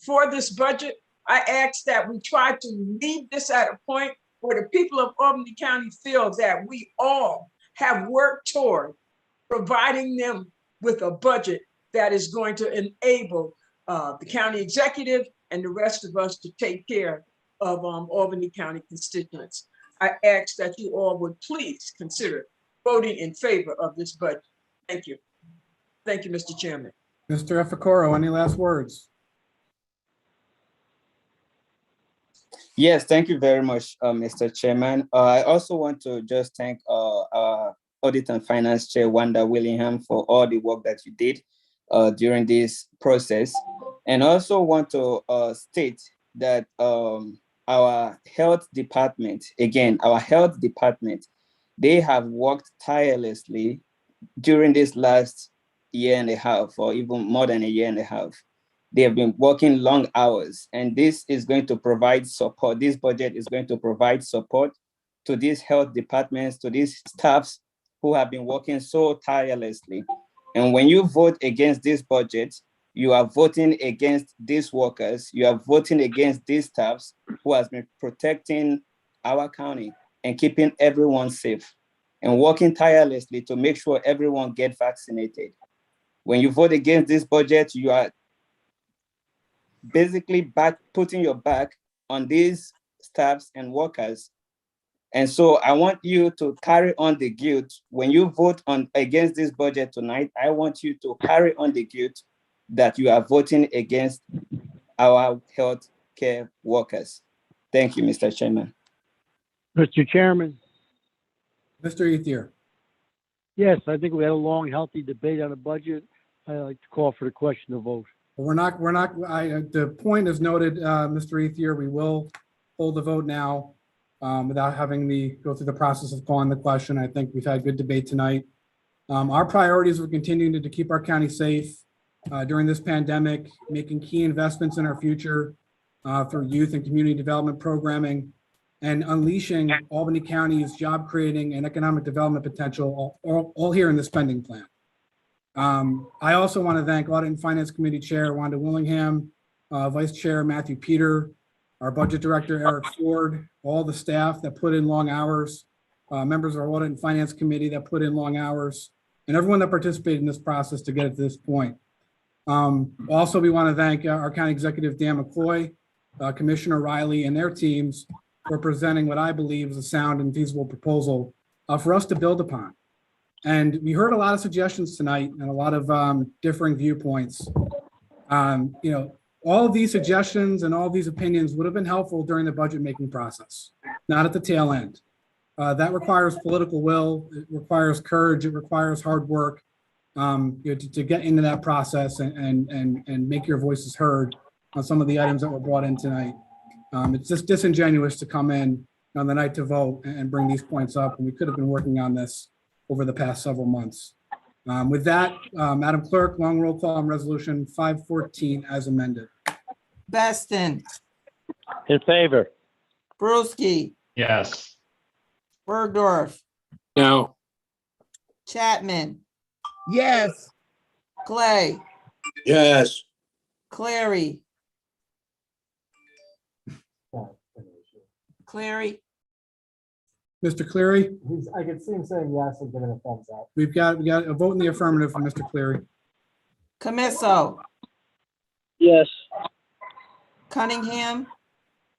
for this budget. I ask that we try to leave this at a point where the people of Albany County feel that we all have worked toward providing them with a budget that is going to enable the county executive and the rest of us to take care of Albany County constituents. I ask that you all would please consider voting in favor of this budget. Thank you. Thank you, Mr. Chairman. Mr. Efficoro, any last words? Yes, thank you very much, Mr. Chairman. I also want to just thank our Audit and Finance Chair, Wanda Willingham, for all the work that you did during this process. And also want to state that our health department, they have worked tirelessly during this last year and a half, or even more than a year and a half. They have been working long hours, and this is going to provide support. This budget is going to provide support to these health departments, to these staffs who have been working so tirelessly. And when you vote against this budget, you are voting against these workers, you are voting against these staffs who has been protecting our county and keeping everyone safe. and working tirelessly to make sure everyone gets vaccinated. When you vote against this budget, you are basically putting your back on these staffs and workers. And so I want you to carry on the guilt. When you vote against this budget tonight, I want you to carry on the guilt that you are voting against our health care workers. Thank you, Mr. Chairman. Mr. Chairman, Mr. Ethier. yes, I think we had a long, healthy debate on the budget. I'd like to call for the question to vote. The point is noted, Mr. Ethier. We will hold the vote now without having me go through the process of calling the question. I think we've had good debate tonight. Our priorities are continuing to keep our county safe during this pandemic, making key investments in our future through youth and community development programming, and unleashing Albany County's job creating and economic development potential all here in the spending plan. I also want to thank Audit and Finance Committee Chair Wanda Willingham, Vice Chair Matthew Peter, our Budget Director Eric Ford, all the staff that put in long hours, members of our Audit and Finance Committee that put in long hours, and everyone that participated in this process to get it to this point. Also, we want to thank our County Executive Dan McCoy, Commissioner Riley, and their teams for presenting what I believe is a sound and feasible proposal for us to build upon. And we heard a lot of suggestions tonight and a lot of differing viewpoints. All of these suggestions and all of these opinions would have been helpful during the budget making process, not at the tail end. That requires political will, it requires courage, it requires hard work to get into that process and make your voices heard on some of the items that were brought in tonight. It's just disingenuous to come in on the night to vote and bring these points up, and we could have been working on this over the past several months. With that, Madam Clerk, long roll call on resolution 514 as amended. Beston, In favor? Brewski, Yes. Bergdorf, No. Chapman, Yes. Clay, Yes. Clary, Clary, Mr. Cleary, I could see him saying yes and giving a thumbs up. we got a vote in the affirmative from Mr. Cleary. Camisso, Yes. Cunningham,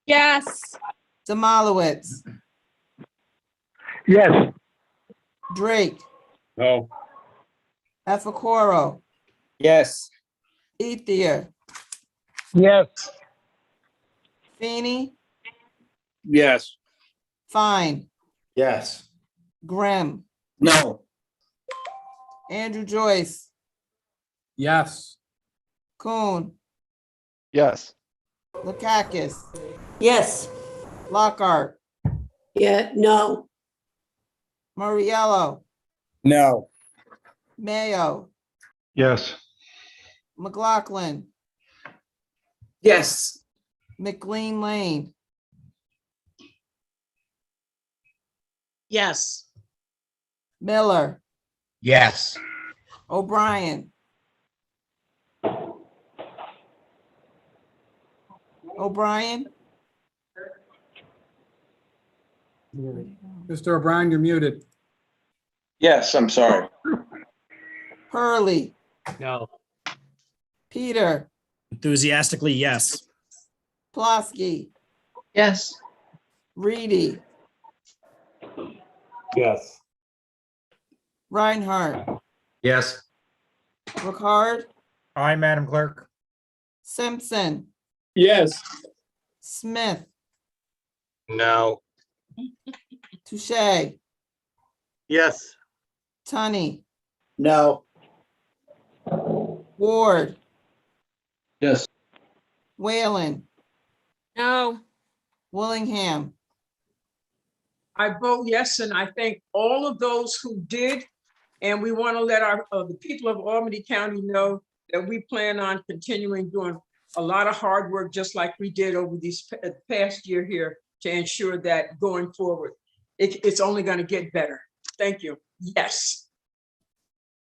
Yes. Demalowitz, Yes. Drake, No. Efacoro, Yes. Ethier, Yes. Feeney, Yes. Fine, Yes. Grimm, No. Andrew Joyce, Yes. Kuhn, Yes. Lukakis, Yes. Lockhart, Yeah, no. Muriello, No. Mayo, Yes. McLaughlin, Yes. McLean Lane, Yes. Miller, Yes. O'Brien, O'Brien, Mr. O'Brien, you're muted. Yes, I'm sorry. Hurley, No. Peter, Enthusiastically, yes. Plosky, Yes. Reedy, Yes. Reinhardt, Yes. Ricard, Aye, Madam Clerk. Simpson, Yes. Smith, No. Touche, Yes. Tunney, No. Ward, Yes. Whalen, No. Willingham, I vote yes, and I thank all of those who did. And we want to let the people of Albany County know that we plan on continuing doing a lot of hard work, just like we did over these past year here, to ensure that going forward, it's only going to get better. Thank you. Yes.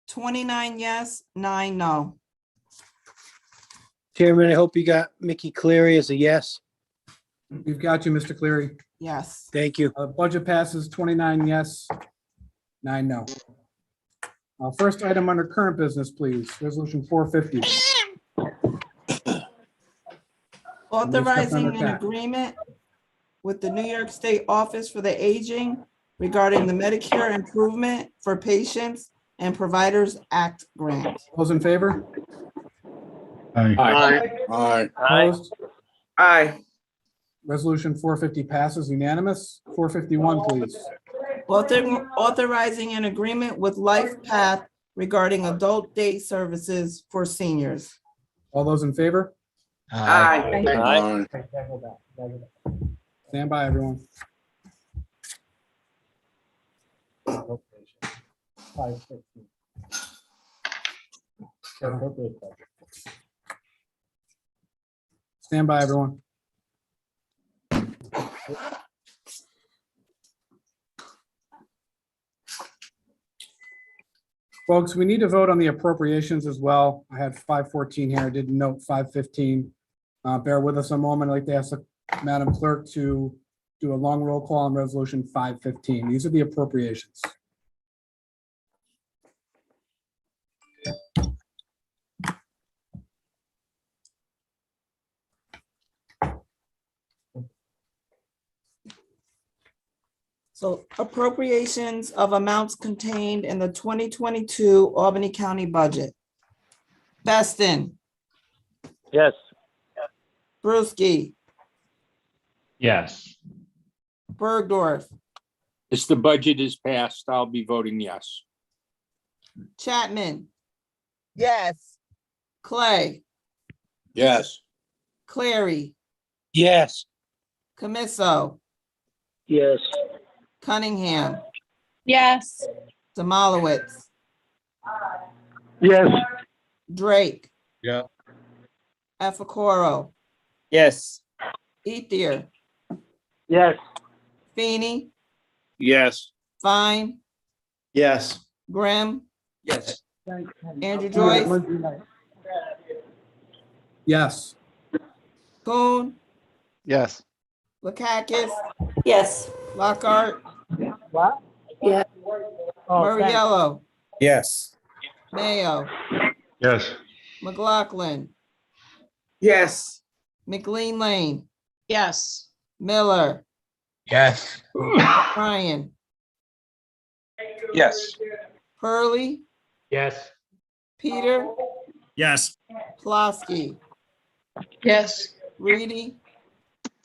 29 yes, 9 no. Chairman, I hope you got Mickey Cleary as a yes. We've got you, Mr. Cleary. Yes. Thank you. Budget passes 29 yes, 9 no. First item under current business, please. Resolution 450. Authorizing an Member Cat. agreement with the New York State Office for the Aging regarding the Medicare Improvement for Patients and Providers Act grant. Those in favor? Aye. Opposed? Aye. Resolution 450 passes unanimous. 451, please. Authorizing an agreement with Life Path regarding adult day services for seniors. All those in favor? Aye. Aye. Okay, can I go back? Can I go back? Stand by, everyone. 550. Appropriate budget. Stand by, everyone. Folks, we need to vote on the appropriations as well. I had 514 here. I didn't note 515. Bear with us a moment. I'd like to ask the Madam Clerk to do a long roll call on resolution 515. These are the appropriations. So appropriations of amounts contained in the 2022 Albany County budget. Beston, Yes. Brewski, Yes. Bergdorf, As the budget is passed, I'll be voting yes. Chapman, Yes. Clay, Yes. Clary, Yes. Camisso, Yes. Cunningham, Yes. Demolowitz, Yes. Drake. Yeah. Efacoro, Yes. Ethier, Yes. Feeny, Yes. Fine, Yes. Grimm, Yes. Andrew Joyce, Yes. Coon, Yes. Lakakis, Yes. Lockhart, What? Yeah. Murriello, Yes. Mayo, Yes. McLaughlin, Yes. McLean Lane, Yes. Miller, Yes. Ryan, Yes. Hurley, Yes. Peter, Yes. Pulaski, Yes. Reedy,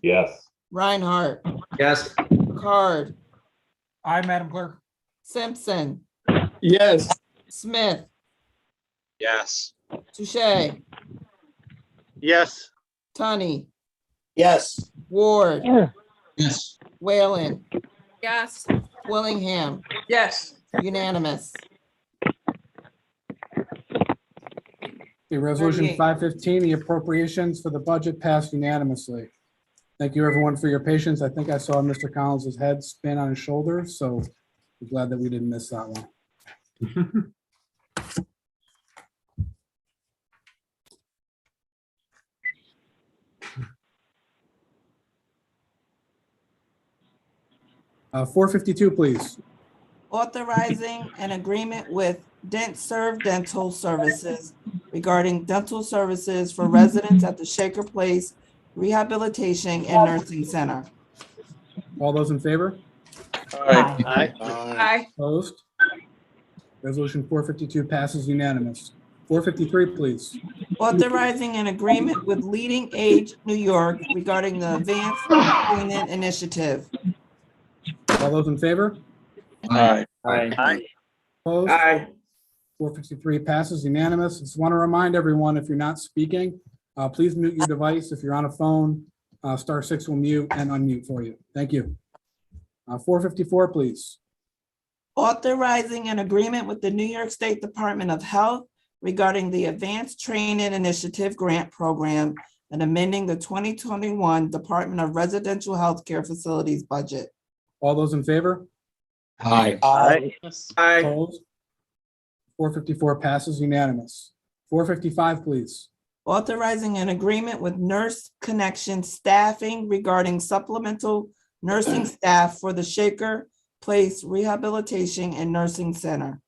Yes. Reinhardt, Yes. Card, Aye, Madam Clerk. Simpson, Yes. Smith, Yes. Touche, Yes. Tunney, Yes. Ward, Yes. Whalen, Yes. Willingham, Yes. unanimous. Okay, resolution 38. 515, the appropriations for the budget passed unanimously. Thank you, everyone, for your patience. I think I saw Mr. Collins's head spin on his shoulder, so I'm glad that we didn't miss that one. 452, please. Authorizing an agreement with DentServe Dental Services regarding dental services for residents at the Shaker Place Rehabilitation and Nursing Center. All those in favor? Aye. Aye. Opposed? Resolution 452 passes unanimous. 453, please. Authorizing an agreement with Leading Age New York regarding the Advanced Training Initiative. All those in favor? Aye. Opposed? Aye. 453 passes unanimous. Just want to remind everyone, if you're not speaking, please mute your device. If you're on a phone, *6 will mute and unmute for you. Thank you. 454, please. Authorizing an agreement with the New York State Department of Health regarding the Advanced Training Initiative Grant Program and amending the 2021 Department of Residential Healthcare Facilities budget. All those in favor? Aye. Aye. Opposed? 454 passes unanimous. 455, please. Authorizing an agreement with Nurse Connection Staffing regarding supplemental nursing staff for the Shaker Place Rehabilitation and Nursing Center.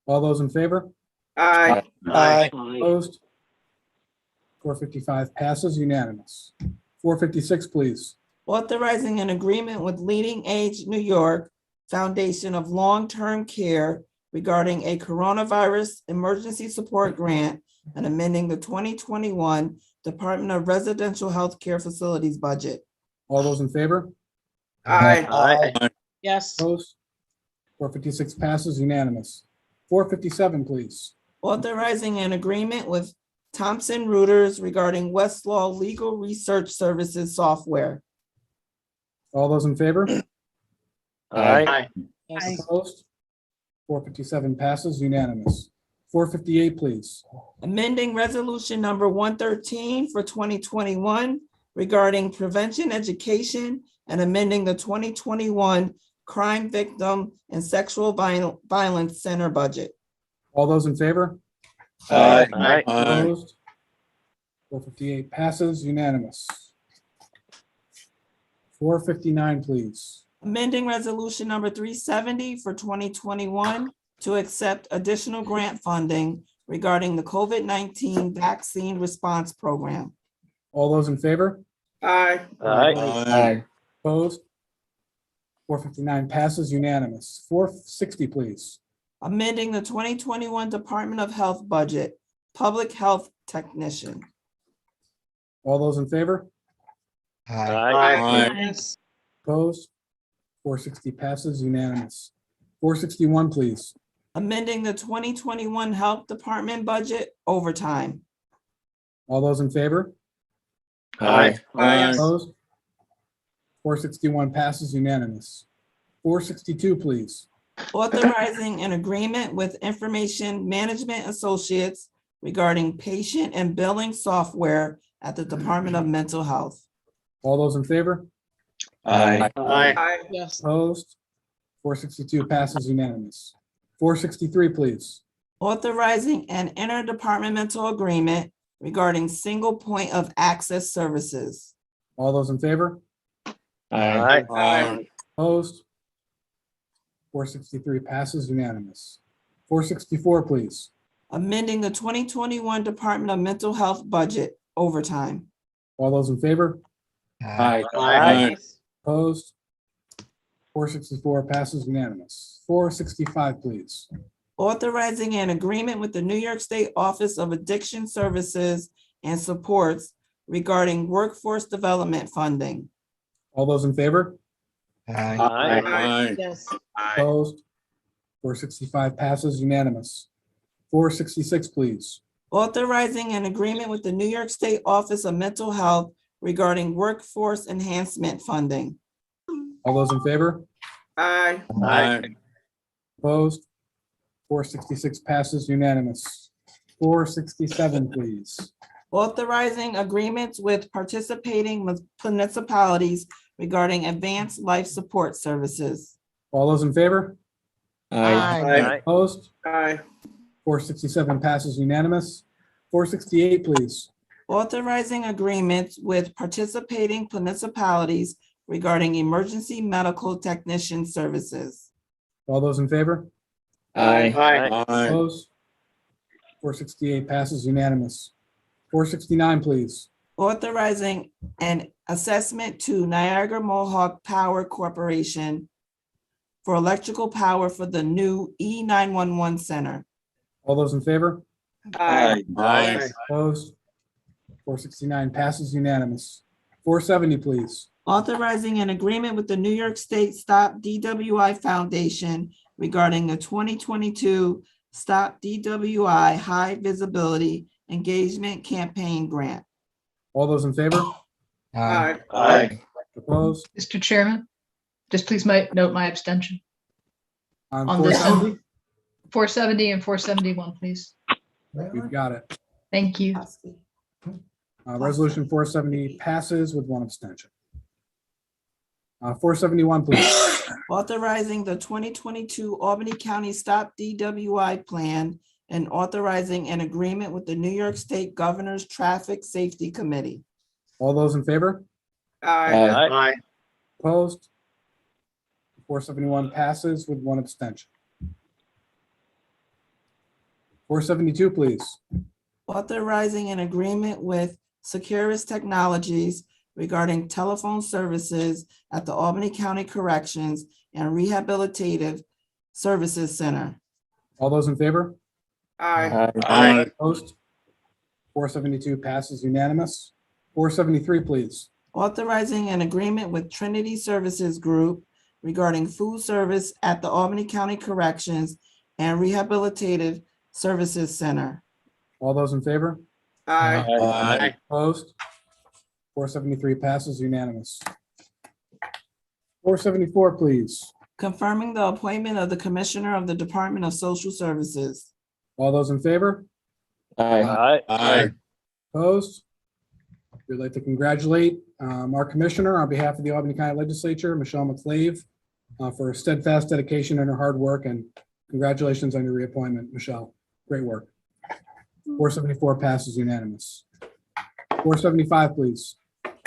All those in favor? Aye. Aye. Opposed? 455 passes unanimous. 456, please. Authorizing an agreement with Leading Age New York Foundation of Long-Term Care regarding a coronavirus emergency support grant and amending the 2021 Department of Residential Healthcare Facilities budget. All those in favor? Aye. Aye. yes, Opposed? 456 passes unanimous. 457, please. Authorizing an agreement with Thomson Reuters regarding Westlaw Legal Research Services software. All those in favor? Aye. yes, Opposed? 457 passes unanimous. 458, please. Amending resolution number 113 for 2021 regarding prevention education and amending the 2021 Crime Victim and Sexual Violence Center budget. All those in favor? Aye. Opposed? 458 passes unanimous. 459, please. Amending resolution number 370 for 2021 to accept additional grant funding regarding the COVID-19 vaccine response program. All those in favor? Aye. Aye. Opposed? 459 passes unanimous. 460, please. Amending the 2021 Department of Health budget, public health technician. All those in favor? Aye. yes, Opposed? 460 passes unanimous. 461, please. Amending the 2021 Health Department budget, overtime. All those in favor? Aye. Opposed? 461 passes unanimous. 462, please. Authorizing an agreement with Information Management Associates regarding patient and billing software at the Department of Mental Health. All those in favor? Aye. Aye. yes, Opposed? 462 passes unanimous. 463, please. Authorizing an interdepartmental agreement regarding single point of access services. All those in favor? Aye. Opposed? 463 passes unanimous. 464, please. Amending the 2021 Department of Mental Health budget, overtime. All those in favor? Aye. yes, Opposed? 464 passes unanimous. 465, please. Authorizing an agreement with the New York State Office of Addiction Services and Supports regarding workforce development funding. All those in favor? Aye. yes, Opposed? 465 passes unanimous. 466, please. Authorizing an agreement with the New York State Office of Mental Health regarding workforce enhancement funding. All those in favor? Aye. Opposed? 466 passes unanimous. 467, please. Authorizing agreements with participating municipalities regarding advanced life support services. All those in favor? Aye. Opposed? Aye. 467 passes unanimous. 468, please. Authorizing agreements with participating municipalities regarding emergency medical technician services. All those in favor? Opposed? 468 passes unanimous. 469, please. Authorizing an assessment to Niagara Mohawk Power Corporation for electrical power for the new E911 center. All those in favor? Aye. Opposed? 469 passes unanimous. 470, please. Authorizing an agreement with the New York State Stop DWI Foundation regarding the 2022 Stop DWI High Visibility Engagement Campaign Grant. All those in favor? Aye. Opposed? Mr. Chairman, just please note my abstention On on this 470? 470 and 471, please. We've got it. Thank you. Resolution 470 passes with one abstention. 471, please. Authorizing the 2022 Albany County Stop DWI Plan and authorizing an agreement with the New York State Governor's Traffic Safety Committee. All those in favor? Aye. Opposed? 471 passes with one abstention. 472, please. Authorizing an agreement with Securus Technologies regarding telephone services at the Albany County Corrections and Rehabilitative Services Center. All those in favor? Aye. Aye. Opposed? 472 passes unanimous. 473, please. Authorizing an agreement with Trinity Services Group regarding food service at the Albany County Corrections and Rehabilitative Services Center. All those in favor? Aye. Aye. Opposed? 473 passes unanimous. 474, please. Confirming the appointment of the Commissioner of the Department of Social Services. All those in favor? Aye. Aye. Opposed? We'd like to congratulate our Commissioner on behalf of the Albany County Legislature, Michelle McClave, for her steadfast dedication and her hard work, and congratulations on your reappointment, Michelle. Great work. 474 passes unanimous. 475, please.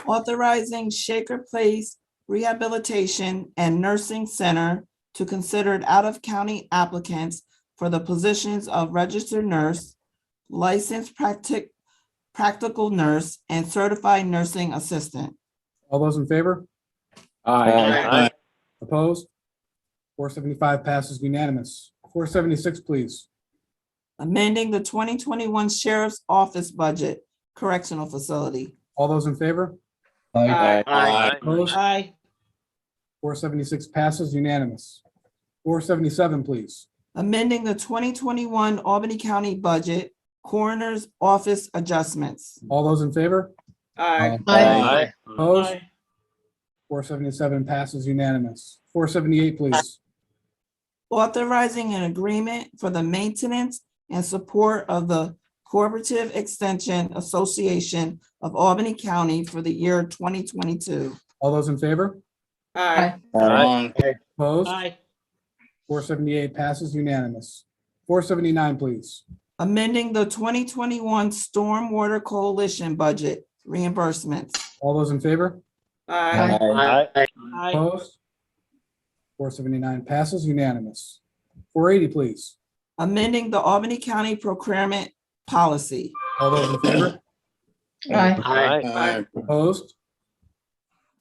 Authorizing Shaker Place Rehabilitation and Nursing Center to consider out-of-county applicants for the positions of registered nurse, licensed practical nurse, and certified nursing assistant. All those in favor? Aye. Opposed? 475 passes unanimous. 476, please. Amending the 2021 Sheriff's Office budget, correctional facility. All those in favor? Aye. Opposed? Aye. 476 passes unanimous. 477, please. Amending the 2021 Albany County budget, coroner's office adjustments. All those in favor? Aye. Aye. Opposed? Aye. 477 passes unanimous. 478, please. Authorizing an agreement for the maintenance and support of the Cooperative Extension Association of Albany County for the year 2022. All those in favor? Aye. Aye. Opposed? Aye. 478 passes unanimous. 479, please. Amending the 2021 Stormwater Coalition budget reimbursements. All those in favor? Aye. Aye. Opposed? 479 passes unanimous. 480, please. Amending the Albany County procurement policy. All those in favor? Aye. Aye. Opposed?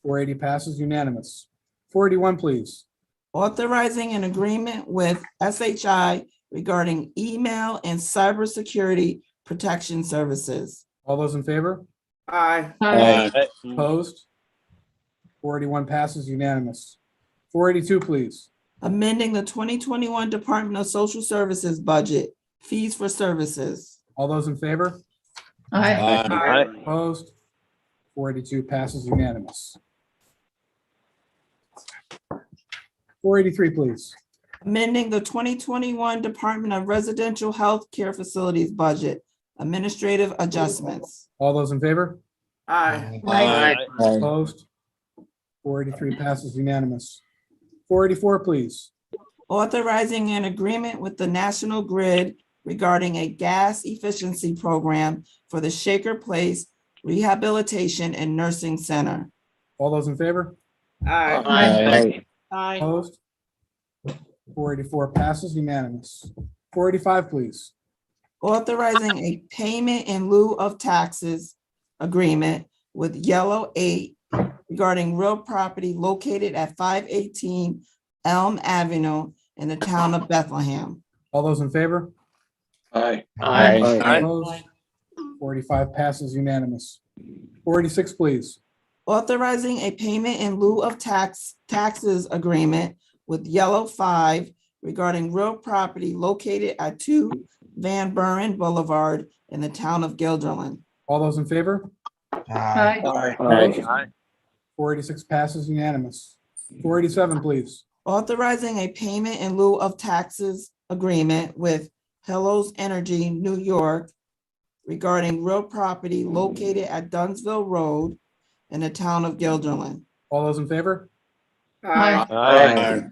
480 passes unanimous. 481, please. Authorizing an agreement with SHI regarding email and cybersecurity protection services. All those in favor? Aye. Aye. Opposed? 481 passes unanimous. 482, please. Amending the 2021 Department of Social Services budget, fees for services. All those in favor? Aye. Opposed? 482 passes unanimous. 483, please. Amending the 2021 Department of Residential Health Care Facilities budget, administrative adjustments. All those in favor? Aye. Opposed? 483 passes unanimous. 484, please. Authorizing an agreement with the National Grid regarding a gas efficiency program for the Shaker Place Rehabilitation and Nursing Center. All those in favor? Aye. Aye. Opposed? 484 passes unanimous. 485, please. Authorizing a payment in lieu of taxes agreement with Yellow 8 regarding real property located at 518 Elm Avenue in the town of Bethlehem. All those in favor? Aye. Opposed? 45 passes unanimous. 486, please. Authorizing a payment in lieu of taxes agreement with Yellow 5 regarding real property located at 2 Van Buren Boulevard in the town of Guilderland. All those in favor? Aye. Opposed? 486 passes unanimous. 487, please. Authorizing a payment in lieu of taxes agreement with Hellos Energy, New York regarding real property located at Dunsville Road in the town of Guilderland. All those in favor? Aye.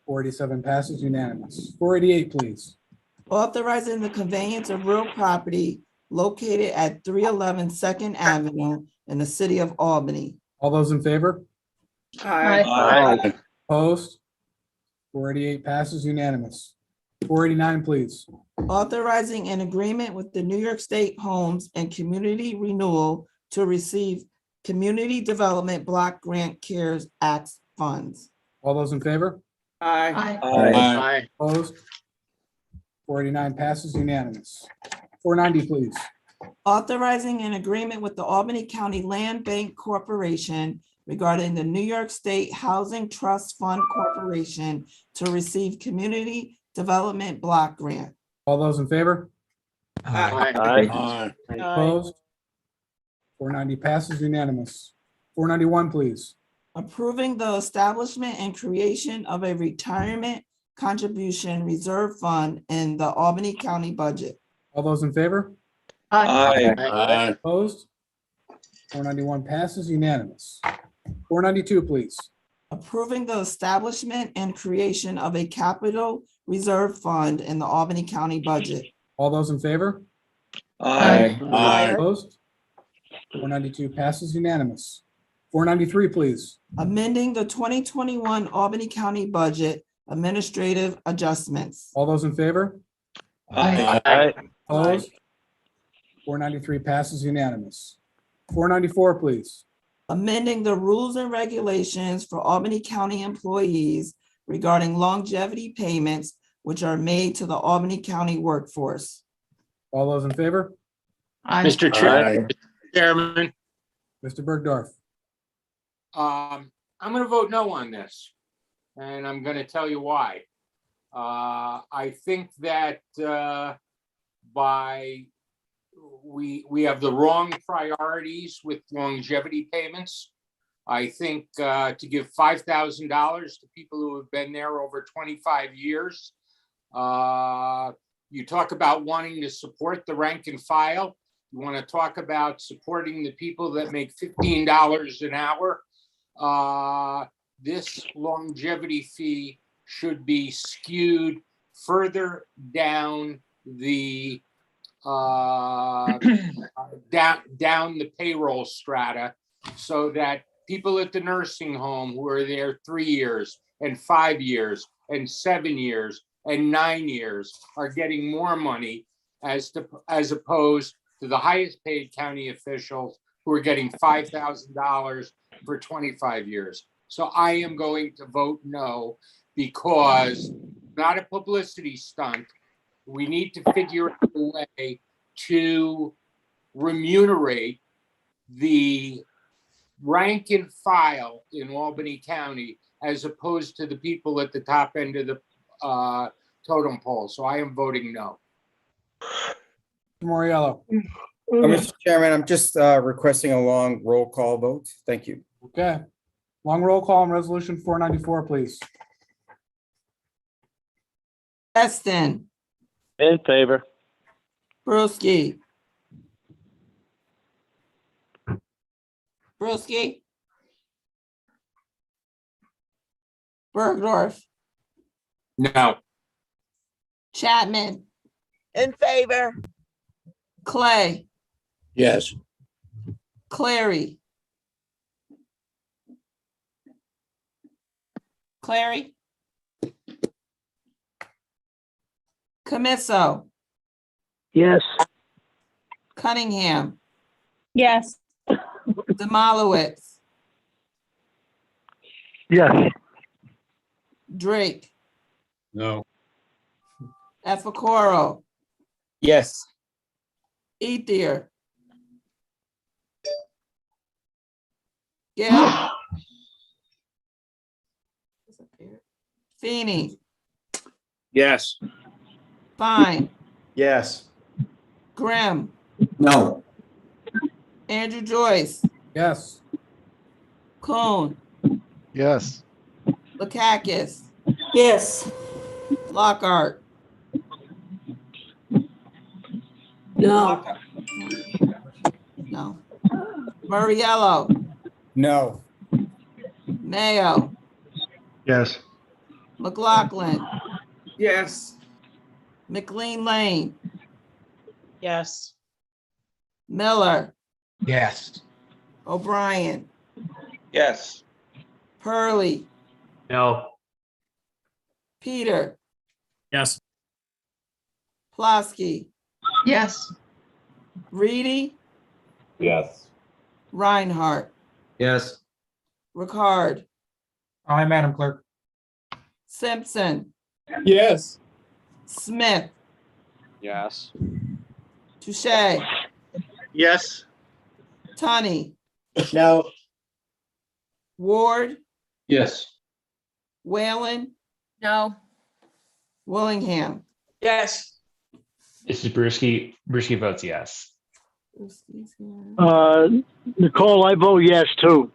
487 passes unanimous. 488, please. Authorizing the conveyance of real property located at 311 Second Avenue in the city of Albany. All those in favor? Aye. Opposed? 488 passes unanimous. 489, please. Authorizing an agreement with the New York State Homes and Community Renewal to receive Community Development Block Grant CARES Act funds. All those in favor? Aye. Aye. Opposed? 489 passes unanimous. 490, please. Authorizing an agreement with the Albany County Land Bank Corporation regarding the New York State Housing Trust Fund Corporation to receive Community Development Block Grant. All those in favor? Aye. Opposed? 490 passes unanimous. 491, please. Approving the establishment and creation of a retirement contribution reserve fund in the Albany County budget. All those in favor? Aye. Opposed? 491 passes unanimous. 492, please. Approving the establishment and creation of a capital reserve fund in the Albany County budget. All those in favor? Aye. Opposed? 492 passes unanimous. 493, please. Amending the 2021 Albany County budget administrative adjustments. All those in favor? Aye. Opposed? 493 passes unanimous. 494, please. Amending the rules and regulations for Albany County employees regarding longevity payments which are made to the Albany County workforce. All those in favor? Mr. Chairman, Mr. Bergdorf. I'm going to vote no on this, and I'm going to tell you why. I think that we have the wrong priorities with longevity payments. I think to give $5,000 to people who have been there over 25 years. You talk about wanting to support the rank and file. You want to talk about supporting the people that make $15 an hour. This longevity fee should be skewed further down the down the payroll strata, so that people at the nursing home who are there 3 years and 5 years and 7 years and 9 years are getting more money as opposed to the highest paid county officials who are getting $5,000 for 25 years. So I am going to vote no, because not a publicity stunt. We need to figure out a way to remunerate the rank and file in Albany County as opposed to the people at the top end of the totem pole. So I am voting no. Moriello. Mr. Chairman, I'm just requesting a long roll call vote. Thank you. Okay. Long roll call on resolution 494, please. Weston, In favor. Bruschi. Bergdorf, No. Chapman, In favor. Clay, Yes. Clary. Camisso, Yes. Cunningham, Yes. Demolowitz, Yes. Drake, No. Efacoro, Yes. Ethier, Gill, Feeney, Yes. Fine, Yes. Grimm, No. Andrew Joyce, Yes. Kuhn, Yes. Lakakis, Yes. Lockhart. No. No. Murriello, No. Mayo, Yes. McLaughlin, Yes. McLean Lane, Yes. Miller, Yes. O'Brien, Yes. Hurley, No. Peter, Yes. Plasky, Yes. Reedy, Yes. Reinhardt, Yes. Ricard, Aye, Madam Clerk. Simpson, Yes. Smith, Yes. Touche, Yes. Tunney, No. Ward, Yes. Whalen, No. Willingham. Yes. This is Brewski. Brewski votes yes. Nicole, I vote yes too.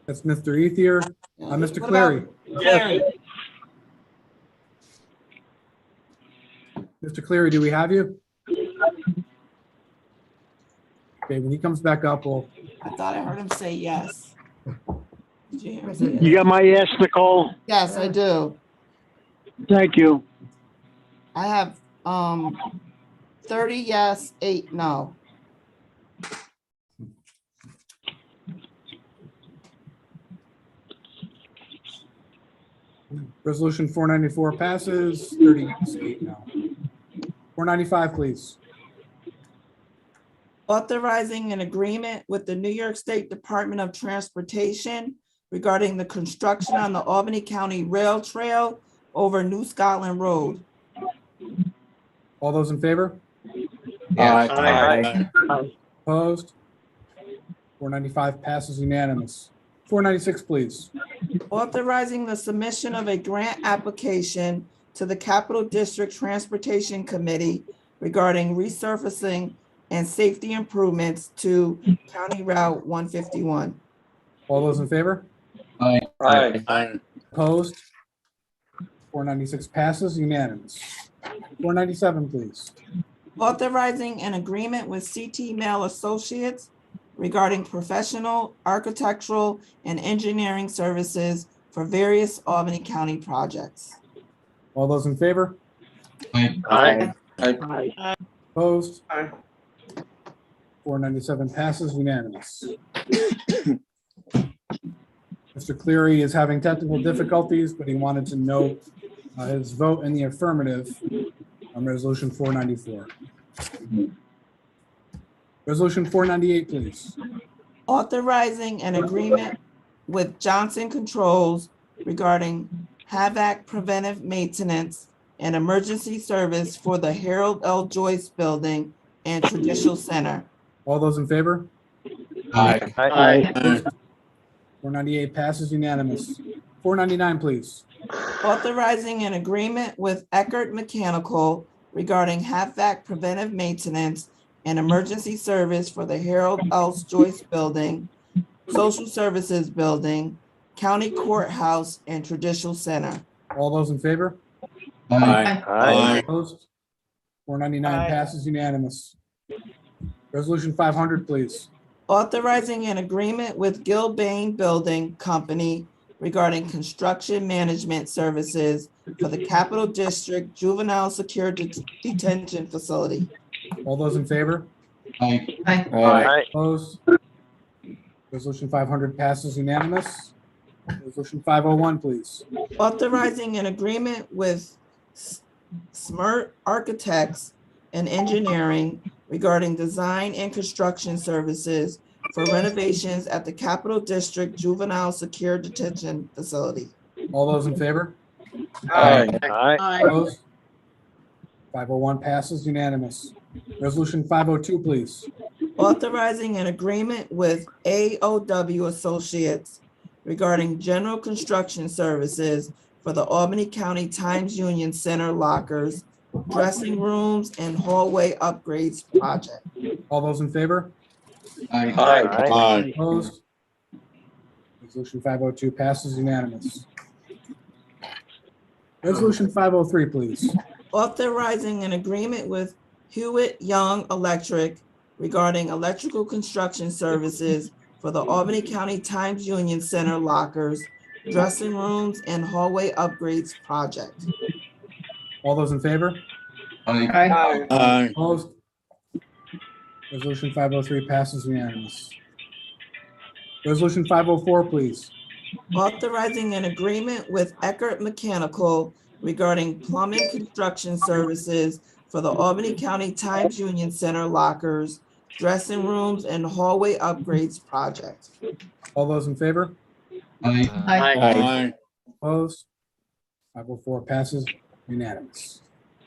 That's Mr. Ethier. Mr. What about Cleary. Clary? Mr. Cleary, do we have you? Okay, when he comes back up, we'll, I thought I heard him say yes. Did you hear him say You yes? got my yes, Nicole? Yes, I do. Thank you. I have 30 yes, 8 no. Resolution 494 passes, 30 yes, 8 no. 495, please. Authorizing an agreement with the New York State Department of Transportation regarding the construction on the Albany County Rail Trail over New Scotland Road. All those in favor? Aye. Opposed? 495 passes unanimous. 496, please. Authorizing the submission of a grant application to the Capital District Transportation Committee regarding resurfacing and safety improvements to County Route 151. All those in favor? Aye. Opposed? 496 passes unanimous. 497, please. Authorizing an agreement with CT Mail Associates regarding professional, architectural, and engineering services for various Albany County projects. All those in favor? Aye. Opposed? Aye. 497 passes unanimous. Mr. Cleary is having technical difficulties, but he wanted to note his vote in the affirmative on resolution 494. Resolution 498, please. Authorizing an agreement with Johnson Controls regarding HVAC preventive maintenance and emergency service for the Harold L. Joyce Building and Traditional Center. All those in favor? Aye. 498 passes unanimous. 499, please. Authorizing an agreement with Eckert Mechanical regarding HVAC preventive maintenance and emergency service for the Harold L. Joyce Building, Social Services Building, County Courthouse, and Traditional Center. All those in favor? Aye. Opposed? 499 passes unanimous. Resolution 500, please. Authorizing an agreement with Gilbane Building Company regarding construction management services for the Capital District Juvenile Secure Detention Facility. All those in favor? Aye. Opposed? Resolution 500 passes unanimous. Resolution 501, please. Authorizing an agreement with Smart Architects and Engineering regarding design and construction services for renovations at the Capital District Juvenile Secure Detention Facility. All those in favor? Aye. Opposed? 501 passes unanimous. Resolution 502, please. Authorizing an agreement with AOW Associates regarding general construction services for the Albany County Times Union Center lockers, dressing rooms, and hallway upgrades project. All those in favor? Aye. Opposed? Resolution 502 passes unanimous. Resolution 503, please. Authorizing an agreement with Hewitt Young Electric regarding electrical construction services for the Albany County Times Union Center lockers, dressing rooms, and hallway upgrades project. All those in favor? Aye. Opposed? Resolution 503 passes unanimous. Resolution 504, please. Authorizing an agreement with Eckert Mechanical regarding plumbing construction services for the Albany County Times Union Center lockers, dressing rooms, and hallway upgrades project. All those in favor? Aye. Opposed? 504 passes unanimous.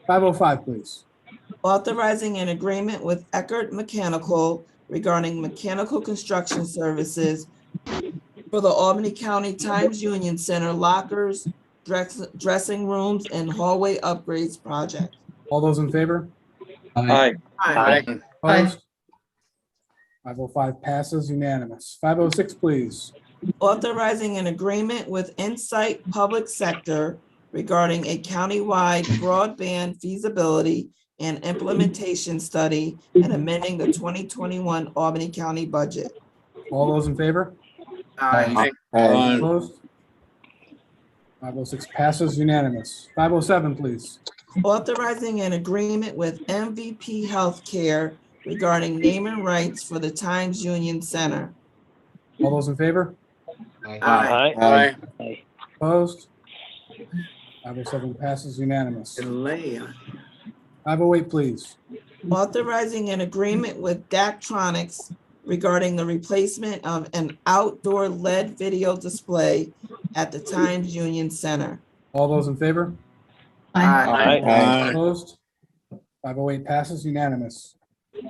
505, please. Authorizing an agreement with Eckert Mechanical regarding mechanical construction services for the Albany County Times Union Center lockers, dressing rooms, and hallway upgrades project. All those in favor? Aye. Opposed? 505 passes unanimous. 506, please. Authorizing an agreement with Insight Public Sector regarding a countywide broadband feasibility and implementation study and amending the 2021 Albany County budget. All those in favor? Aye. Opposed? 506 passes unanimous. 507, please. Authorizing an agreement with MVP Healthcare regarding naming rights for the Times Union Center. All those in favor? Aye. Opposed? 507 passes unanimous. 508, please. Authorizing an agreement with Daktronics regarding the replacement of an outdoor LED video display at the Times Union Center. All those in favor? Aye. Opposed? 508 passes unanimous.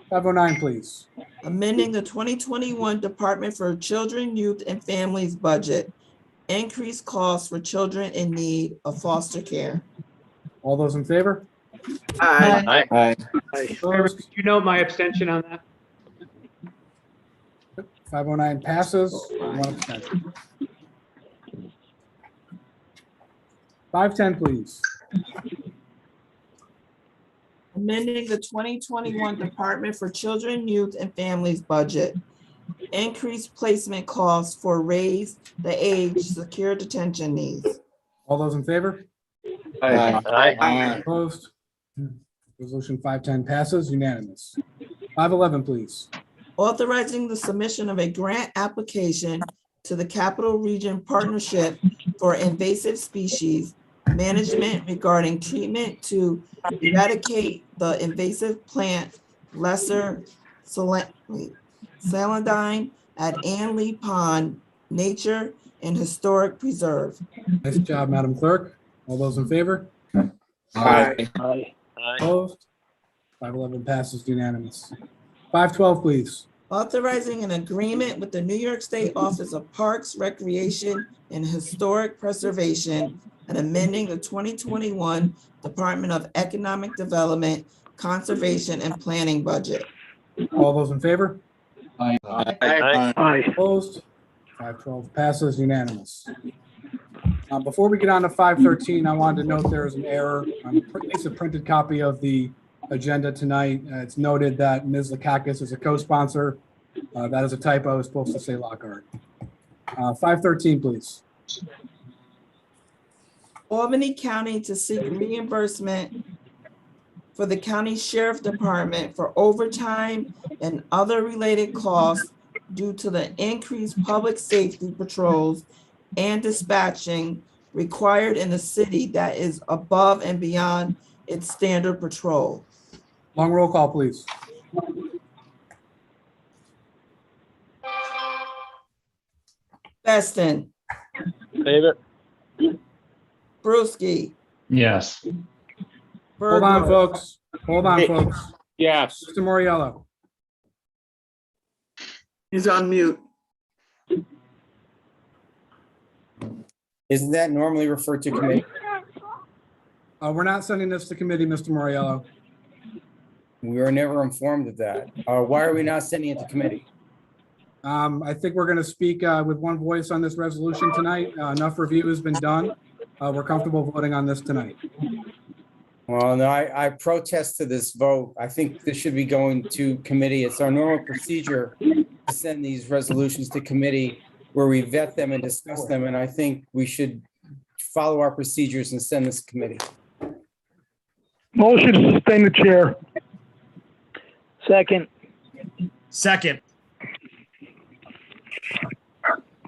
509, please. Amending the 2021 Department for Children, Youth, and Families budget. Increased costs for children in need of foster care. All those in favor? Aye. Opposed? Did you note my abstention on that? 509 passes. 1 abstention. 510, please. Amending the 2021 Department for Children, Youth, and Families budget. Increased placement costs for raise the age secure detention needs. All those in favor? Aye. Opposed? Resolution 510 passes unanimous. 511, please. Authorizing the submission of a grant application to the Capital Region Partnership for Invasive Species Management regarding treatment to eradicate the invasive plant lesser salandine at Ann Lee Pond Nature and Historic Preserve. Nice job, Madam Clerk. All those in favor? Aye. Opposed? 511 passes unanimous. 512, please. Authorizing an agreement with the New York State Office of Parks, Recreation, and Historic Preservation and amending the 2021 Department of Economic Development, Conservation, and Planning budget. All those in favor? Aye. Opposed? 512 passes unanimous. Before we get on to 513, I wanted to note there is an error on at least a printed copy of the agenda tonight. It's noted that Ms. Lakakis is a co-sponsor. That is a typo. It's supposed to say Lockhart. 513, please. Albany County to seek reimbursement for the County Sheriff Department for overtime and other related costs due to the increased public safety patrols and dispatching required in the city that is above and beyond its standard patrol. Long roll call, please. Beston, Favor? Brewski, Yes. Hold on, Bergman, folks. Hold on, folks. Yes. Mr. Moriello. He's on mute. Isn't that normally referred to committee? We're not sending this to committee, Mr. Moriello. We were never informed of that. Why are we not sending it to committee? I think we're going to speak with one voice on this resolution tonight. Enough review has been done. We're comfortable voting on this tonight. Well, no, I protest to this vote. I think this should be going to committee. It's our normal procedure to send these resolutions to committee where we vet them and discuss them. And I think we should follow our procedures and send this to committee. Motion to suspend the chair. Second.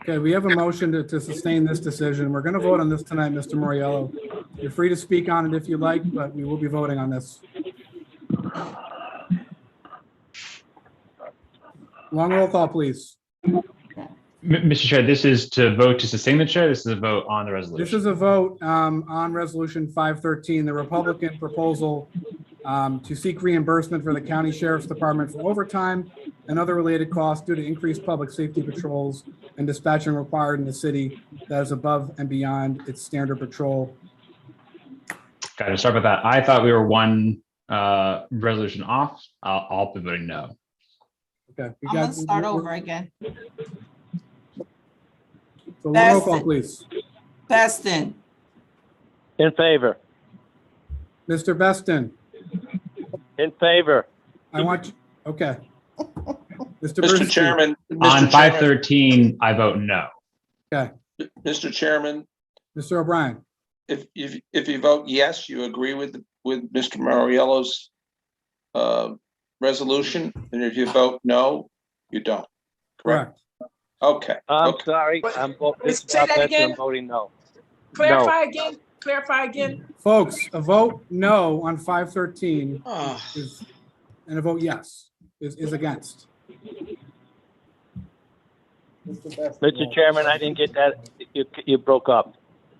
Okay, we have a motion to sustain this decision. We're going to vote on this tonight, Mr. Moriello. You're free to speak on it if you like, but we will be voting on this. Long roll call, please. Mr. Chair, this is to vote to sustain the chair. This is a vote on the resolution. This is a vote on Resolution 513, the Republican proposal to seek reimbursement for the County Sheriff's Department for overtime and other related costs due to increased public safety patrols and dispatching required in the city that is above and beyond its standard patrol. Got to start with that. I thought we were one resolution off. I'll be voting no. Okay. I'm gonna start over again. So roll call, please. Beston, In favor. Mr. Beston, In favor. I want you, okay. Mr. Mr. Bruce, Chairman. On Mr. Chairman, 513, I vote no. okay. Mr. Chairman, Mr. O'Brien, if you vote yes, you agree with Mr. Moriello's resolution, and if you vote no, you don't. Correct? correct. Okay. Okay. sorry. Say that again. voting no. Clarify again. Clarify again. Folks, a vote no on 513 Ah. is, and a vote yes is against. Mr. Chairman, I didn't get that. You broke up.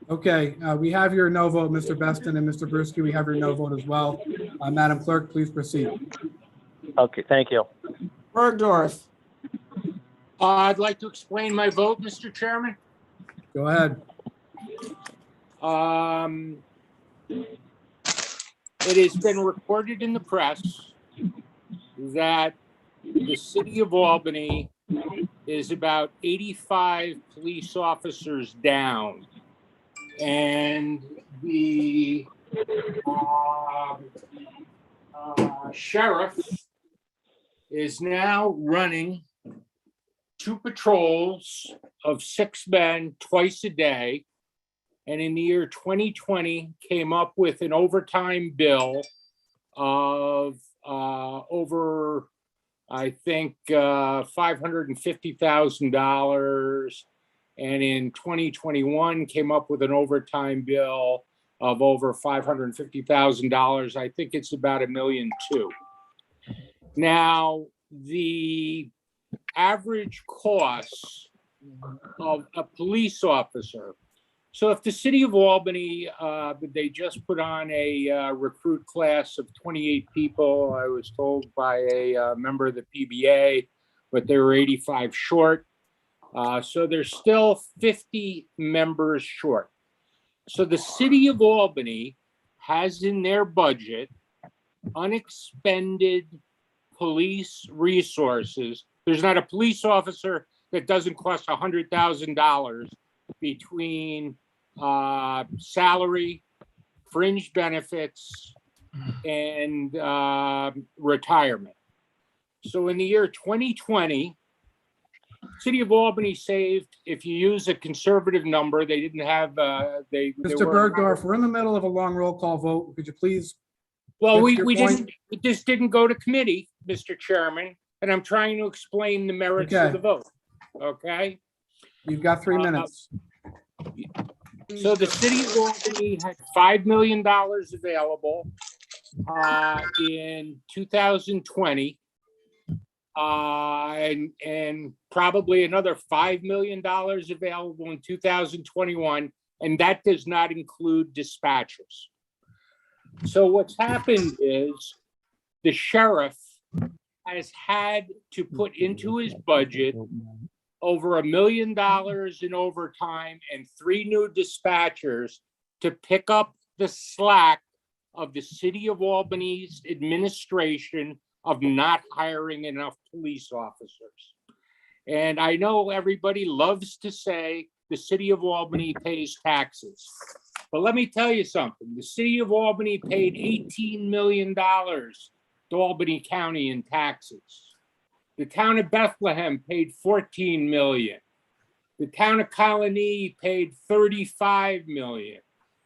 Okay, we have your no vote, Mr. Beston, and Mr. Bruschi, we have your no vote as well. Madam Clerk, please proceed. Okay, thank you. Bergdorf, I'd like to explain my vote, Mr. Chairman. Go ahead. It has been reported in the press that the city of Albany is about 85 police officers down. And the sheriff is now running 2 patrols of 6 men twice a day. And in the year 2020 came up with an overtime bill of over, I think, $550,000. And in 2021 came up with an overtime bill of over $550,000. I think it's about $1.2 million. Now, the average cost of a police officer. So if the city of Albany, they just put on a recruit class of 28 people, I was told by a member of the PBA, but they were 85 short. So there's still 50 members short. So the city of Albany has in their budget unexpended police resources. There's not a police officer that doesn't cost $100,000 between salary, fringe benefits, and retirement. So in the year 2020, City of Albany saved, if you use a conservative number, they didn't have, Mr. Bergdorf, we're in the middle of a long roll call vote. Could you please? Well, That's your point. this didn't go to committee, Mr. Chairman, and I'm trying to explain the merits Okay. of the vote, okay? You've got 3 minutes. So the city of Albany had $5 million available in 2020. And probably another $5 million available in 2021, and that does not include dispatchers. So what's happened is the sheriff has had to put into his budget over $1 million in overtime and 3 new dispatchers to pick up the slack of the city of Albany's administration of not hiring enough police officers. And I know everybody loves to say the city of Albany pays taxes. But let me tell you something. The city of Albany paid $18 million to Albany County in taxes. The town of Bethlehem paid $14 million. The town of Colony paid $35 million.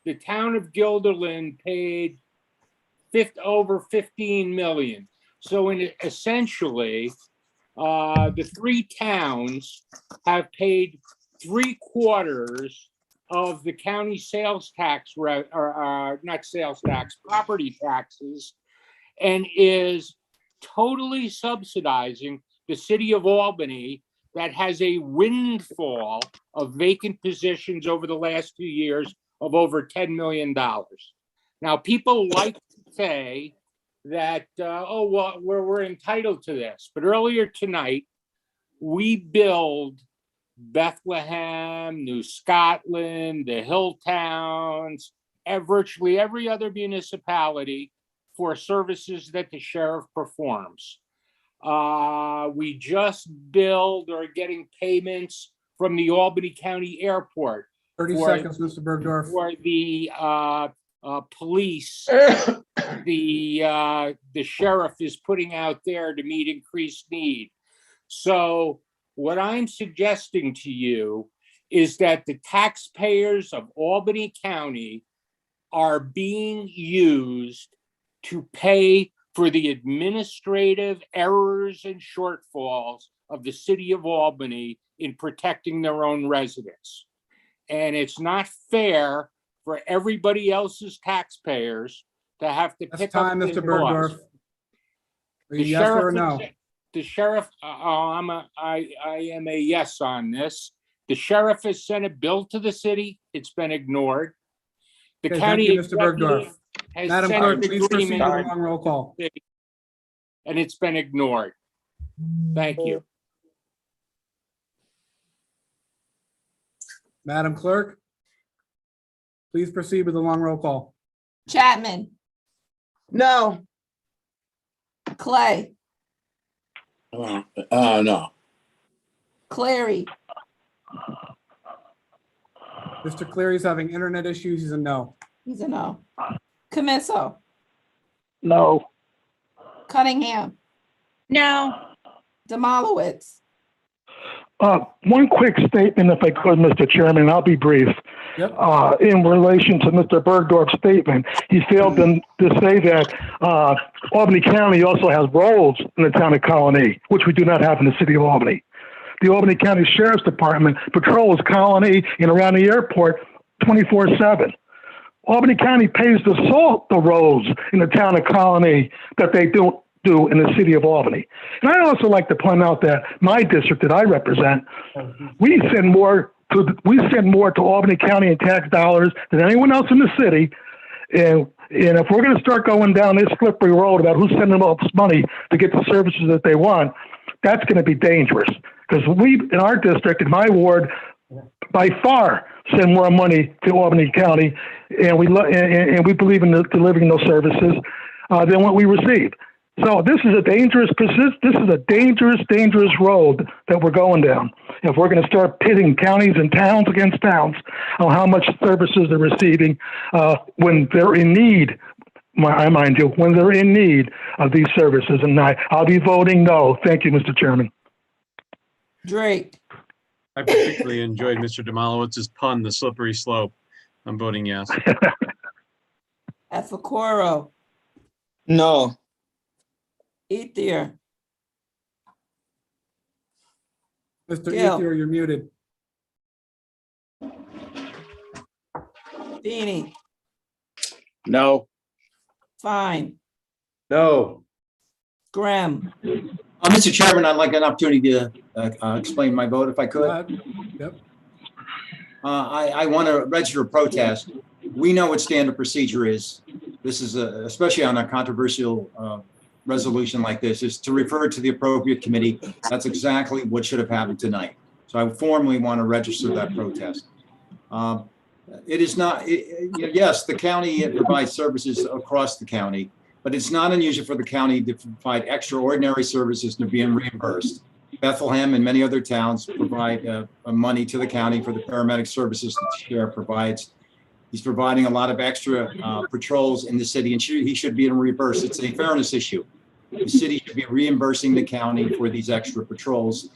The town of Guilderland paid over $15 million. So essentially, the 3 towns have paid 3/4 of the county sales tax, not sales tax, property taxes, and is totally subsidizing the city of Albany that has a windfall of vacant positions over the last 2 years of over $10 million. Now, people like to say that, oh, well, we're entitled to this. But earlier tonight, we billed Bethlehem, New Scotland, the Hill Towns, and virtually every other municipality for services that the sheriff performs. We just billed or are getting payments from the Albany County Airport. 30 seconds, Mr. Bergdorf. For the police, the sheriff is putting out there to meet increased need. So what I'm suggesting to you is that the taxpayers of Albany County are being used to pay for the administrative errors and shortfalls of the city of Albany in protecting their own residents. And it's not fair for everybody else's taxpayers to have to pick up time, the Mr. Bergdorf. cost. Are you yes or no? The sheriff, I am a yes on this. The sheriff has sent a bill to the city. It's been ignored. The Okay, county thank you, Mr. Bergdorf. has Madam sent Clerk, an please proceed with agreement, the long roll call. and it's been ignored. Thank you. Madam Clerk, please proceed with the long roll call. Chapman, No. Clay, No. Clary, Mr. Cleary's having internet issues. He's a no. he's a no. Camiso, No. Cunningham, No. Demolowitz, One quick statement, if I could, Mr. Chairman, I'll be brief. Yep. In relation to Mr. Bergdorf's statement, he failed to say that Albany County also has roles in the town of Colony, which we do not have in the city of Albany. The Albany County Sheriff's Department patrols Colony and around the airport 24/7. Albany County pays the roads in the town of Colony that they don't do in the city of Albany. And I'd also like to point out that my district that I represent, we send more to Albany County in tax dollars than anyone else in the city. And if we're going to start going down this slippery road about who's sending all this money to get the services that they want, that's going to be dangerous. Because we, in our district, in my ward, by far send more money to Albany County, and we believe in delivering those services than what we receive. So this is a dangerous road that we're going down. If we're going to start pitting counties and towns against towns on how much services they're receiving when they're in need, mind you, when they're in need of these services, and I'll be voting no. Thank you, Mr. Chairman. Drake, I particularly enjoyed Mr. Demolowitz's pun, the slippery slope. I'm voting yes. Efakoro, No. Ethier, Mr. Gail. Ethier, you're muted. Feeny, No. Fine, No. Graham, Mr. Chairman, I'd like an opportunity to explain my vote if I could. Yep. I want to register a protest. We know what standard procedure is. This is especially on a controversial resolution like this, is to refer to the appropriate committee. That's exactly what should have happened tonight. So I formally want to register that protest. It is not, yes, the county provides services across the county, but it's not unusual for the county to provide extraordinary services to being reimbursed. Bethlehem and many other towns provide money to the county for the paramedic services that the sheriff provides. He's providing a lot of extra patrols in the city, and he should be reimbursed. It's a fairness issue. The city should be reimbursing the county for these extra patrols,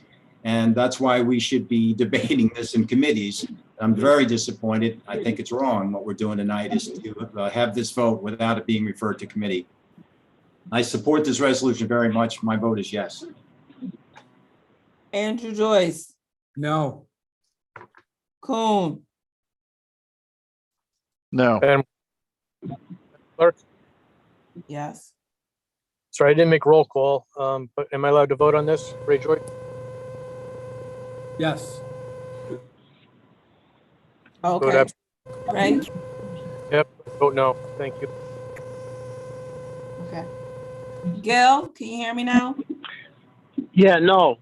and that's why we should be debating this in committees. I'm very disappointed. I think it's wrong. What we're doing tonight is to have this vote without it being referred to committee. I support this resolution very much. My vote is yes. Andrew Joyce, No. Coon, No. And clerk, yes. sorry, I didn't make roll call, but am I allowed to vote on this? Ray Joy? Yes. Okay. abs- Ray? Yep, vote no. Thank you. Okay. Gail, can you hear me now? Yeah, no.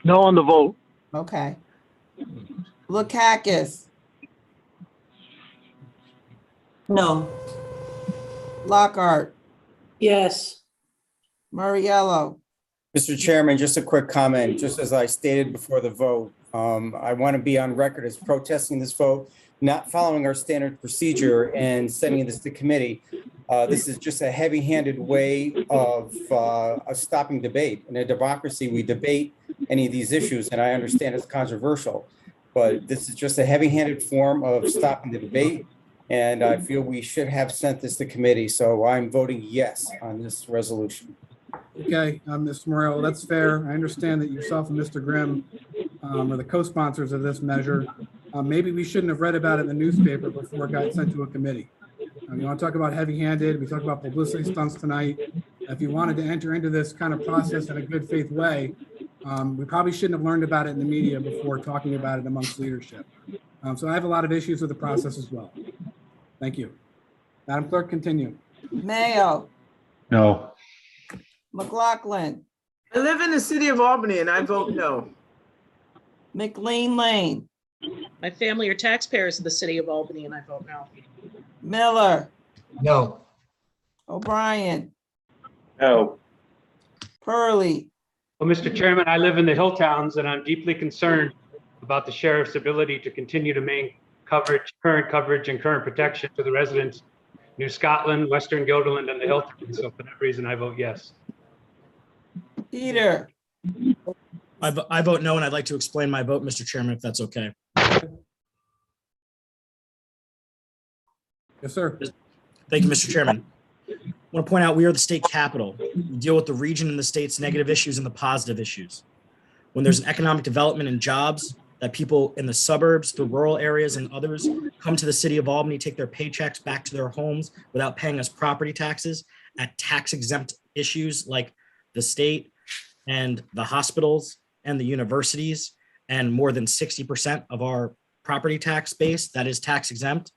No on the vote. Okay. Lakakis, No. Lockhart, Yes. Murriello, Mr. Chairman, just a quick comment, just as I stated before the vote, I want to be on record as protesting this vote, not following our standard procedure and sending this to committee. This is just a heavy-handed way of stopping debate. In a democracy, we debate any of these issues, and I understand it's controversial, but this is just a heavy-handed form of stopping the debate, and I feel we should have sent this to committee, so I'm voting yes on this resolution. Okay, Mr. Morel, that's fair. I understand that yourself and Mr. Grimm are the co-sponsors of this measure. Maybe we shouldn't have read about it in the newspaper before it got sent to a committee. You want to talk about heavy-handed, we talked about publicity stunts tonight. If you wanted to enter into this kind of process in a good faith way, we probably shouldn't have learned about it in the media before talking about it amongst leadership. So I have a lot of issues with the process as well. Thank you. Madam Clerk, continue. Mayo, No. McLaughlin, I live in the city of Albany and I vote no. McLean Lane, My family are taxpayers of the city of Albany and I vote no. Miller, No. O'Brien, No. Purley, Well, Mr. Chairman, I live in the hill towns and I'm deeply concerned about the sheriff's ability to continue to maintain current coverage and current protection to the residents, New Scotland, Western Guilderland, and the hill towns. So for that reason, I vote yes. Peter, I vote no, and I'd like to explain my vote, Mr. Chairman, if that's okay. Yes, sir. Thank you, Mr. Chairman. I want to point out we are the state capital. We deal with the region and the state's negative issues and the positive issues. When there's an economic development and jobs that people in the suburbs, the rural areas, and others come to the city of Albany, take their paychecks back to their homes without paying us property taxes at tax exempt issues like the state and the hospitals and the universities, and more than 60% of our property tax base that is tax exempt,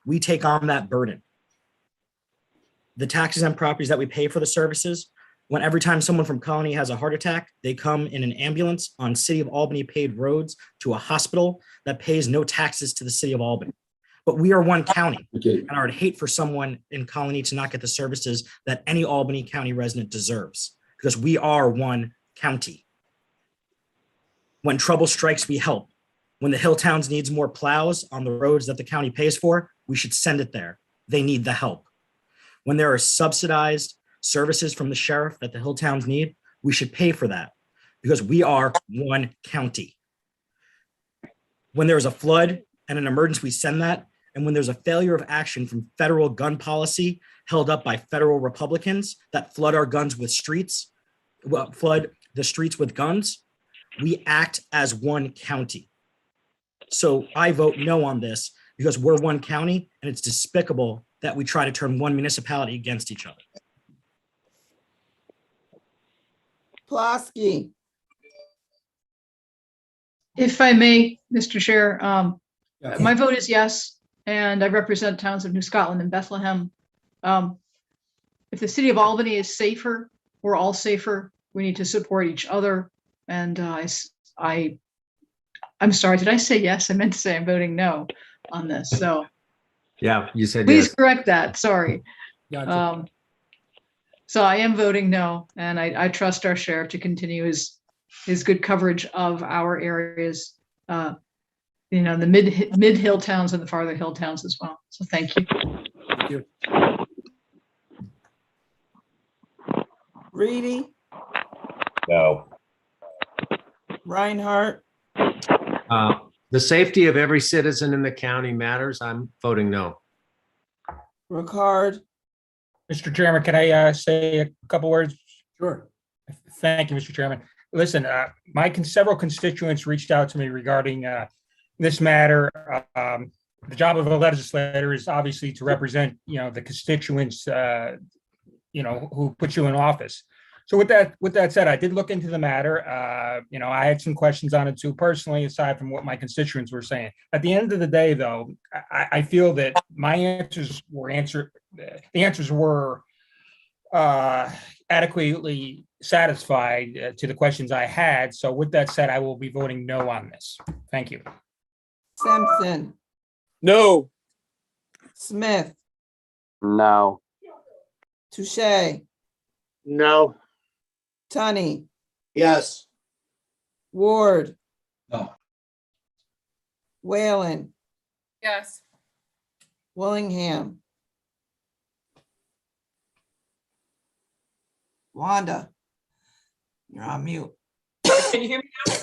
we take on that burden. The tax exempt properties that we pay for the services, when every time someone from Colony has a heart attack, they come in an ambulance on city of Albany paved roads to a hospital that pays no taxes to the city of Albany. But we are one county, and I would hate for someone in Colony to not get the services that any Albany County resident deserves, because we are one county. When trouble strikes, we help. When the hill towns needs more plows on the roads that the county pays for, we should send it there. They need the help. When there are subsidized services from the sheriff that the hill towns need, we should pay for that because we are one county. When there's a flood and an emergency, we send that. And when there's a failure of action from federal gun policy held up by federal Republicans that flood our guns with streets, flood the streets with guns, we act as one county. So I vote no on this because we're one county and it's despicable that we try to turn one municipality against each other. Plosky, If I may, Mr. Chair, Yes. my vote is yes, and I represent towns of New Scotland and Bethlehem. If the city of Albany is safer, we're all safer. We need to support each other. And I'm sorry, did I say yes? I meant to say I'm voting no on this. So Yeah, you said please yes. correct that. Sorry. Gotcha. So I am voting no, and I trust our sheriff to continue his good coverage of our areas, the mid hill towns and the farther hill towns as well. So thank you. Thank you. Reedy, No. Reinhardt, The safety of every citizen in the county matters. I'm voting no. Ricard, Mr. Chairman, can I say a couple words? Sure. Thank you, Mr. Chairman. listen, several constituents reached out to me regarding this matter. The job of a legislator is obviously to represent, the constituents, who put you in office. So with that said, I did look into the matter. I had some questions on it too, personally, aside from what my constituents were saying. At the end of the day, though, I feel that my answers were adequately satisfied to the questions I had. So with that said, I will be voting no on this. Thank you. Simpson, No. Smith, No. Touche, No. Tunney, Yes. Ward, No. Whalen, Yes. Willingham, Wanda, you're on mute. Can you hear me now?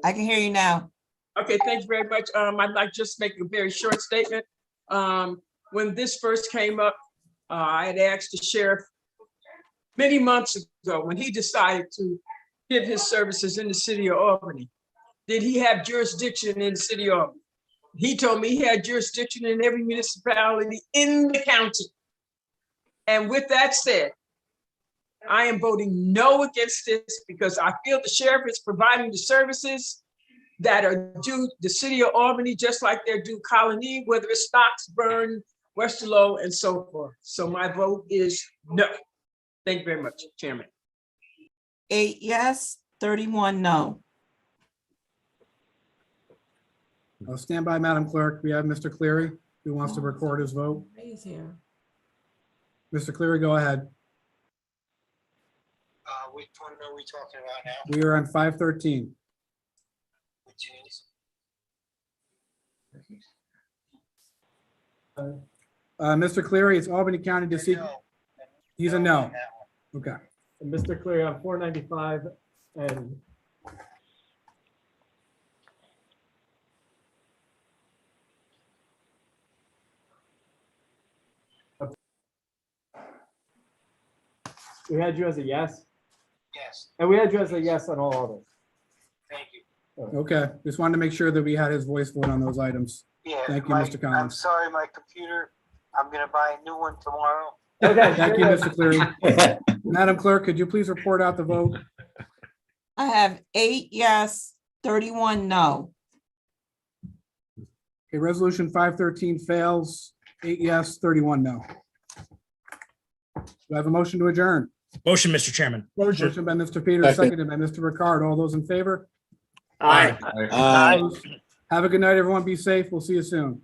I can hear you now. Okay, thank you very much. I'd like to just make a very short statement. When this first came up, I had asked the sheriff many months ago when he decided to give his services in the city of Albany. Did he have jurisdiction in the city of Albany? He told me he had jurisdiction in every municipality in the county. And with that said, I am voting no against this because I feel the sheriff is providing the services that are due the city of Albany, just like they're due Colony, whether it's Stocksburn, Westerlo, and so forth. So my vote is no. Thank you very much, Chairman. 8 yes, 31 no. I'll stand by, Madam Clerk. We have Mr. Cleary who wants to record his vote. He's here. Mr. Cleary, go ahead. Which one are we talking about now? We are on 513. Which is? Mr. Cleary, it's Albany County to seek. He's a no. Okay. Mr. Cleary, on 495 and we had you as a yes, Yes, and we had you as a yes on all others. thank you. Okay. Just wanted to make sure that we had his voice vote on those items. Yeah. Thank you, Mr. I'm Collins. sorry, my computer, I'm gonna buy a new one tomorrow. Okay. Thank you, Mr. Cleary. Madam Clerk, could you please report out the vote? I have 8 yes, 31 no. Okay, resolution 513 fails. 8 yes, 31 no. Do I have a motion to adjourn? Motion, Mr. Chairman. Motion by Mr. Peters, seconded by Mr. Ricard. All those in favor? Aye. Have a good night, everyone. Be safe. We'll see you soon.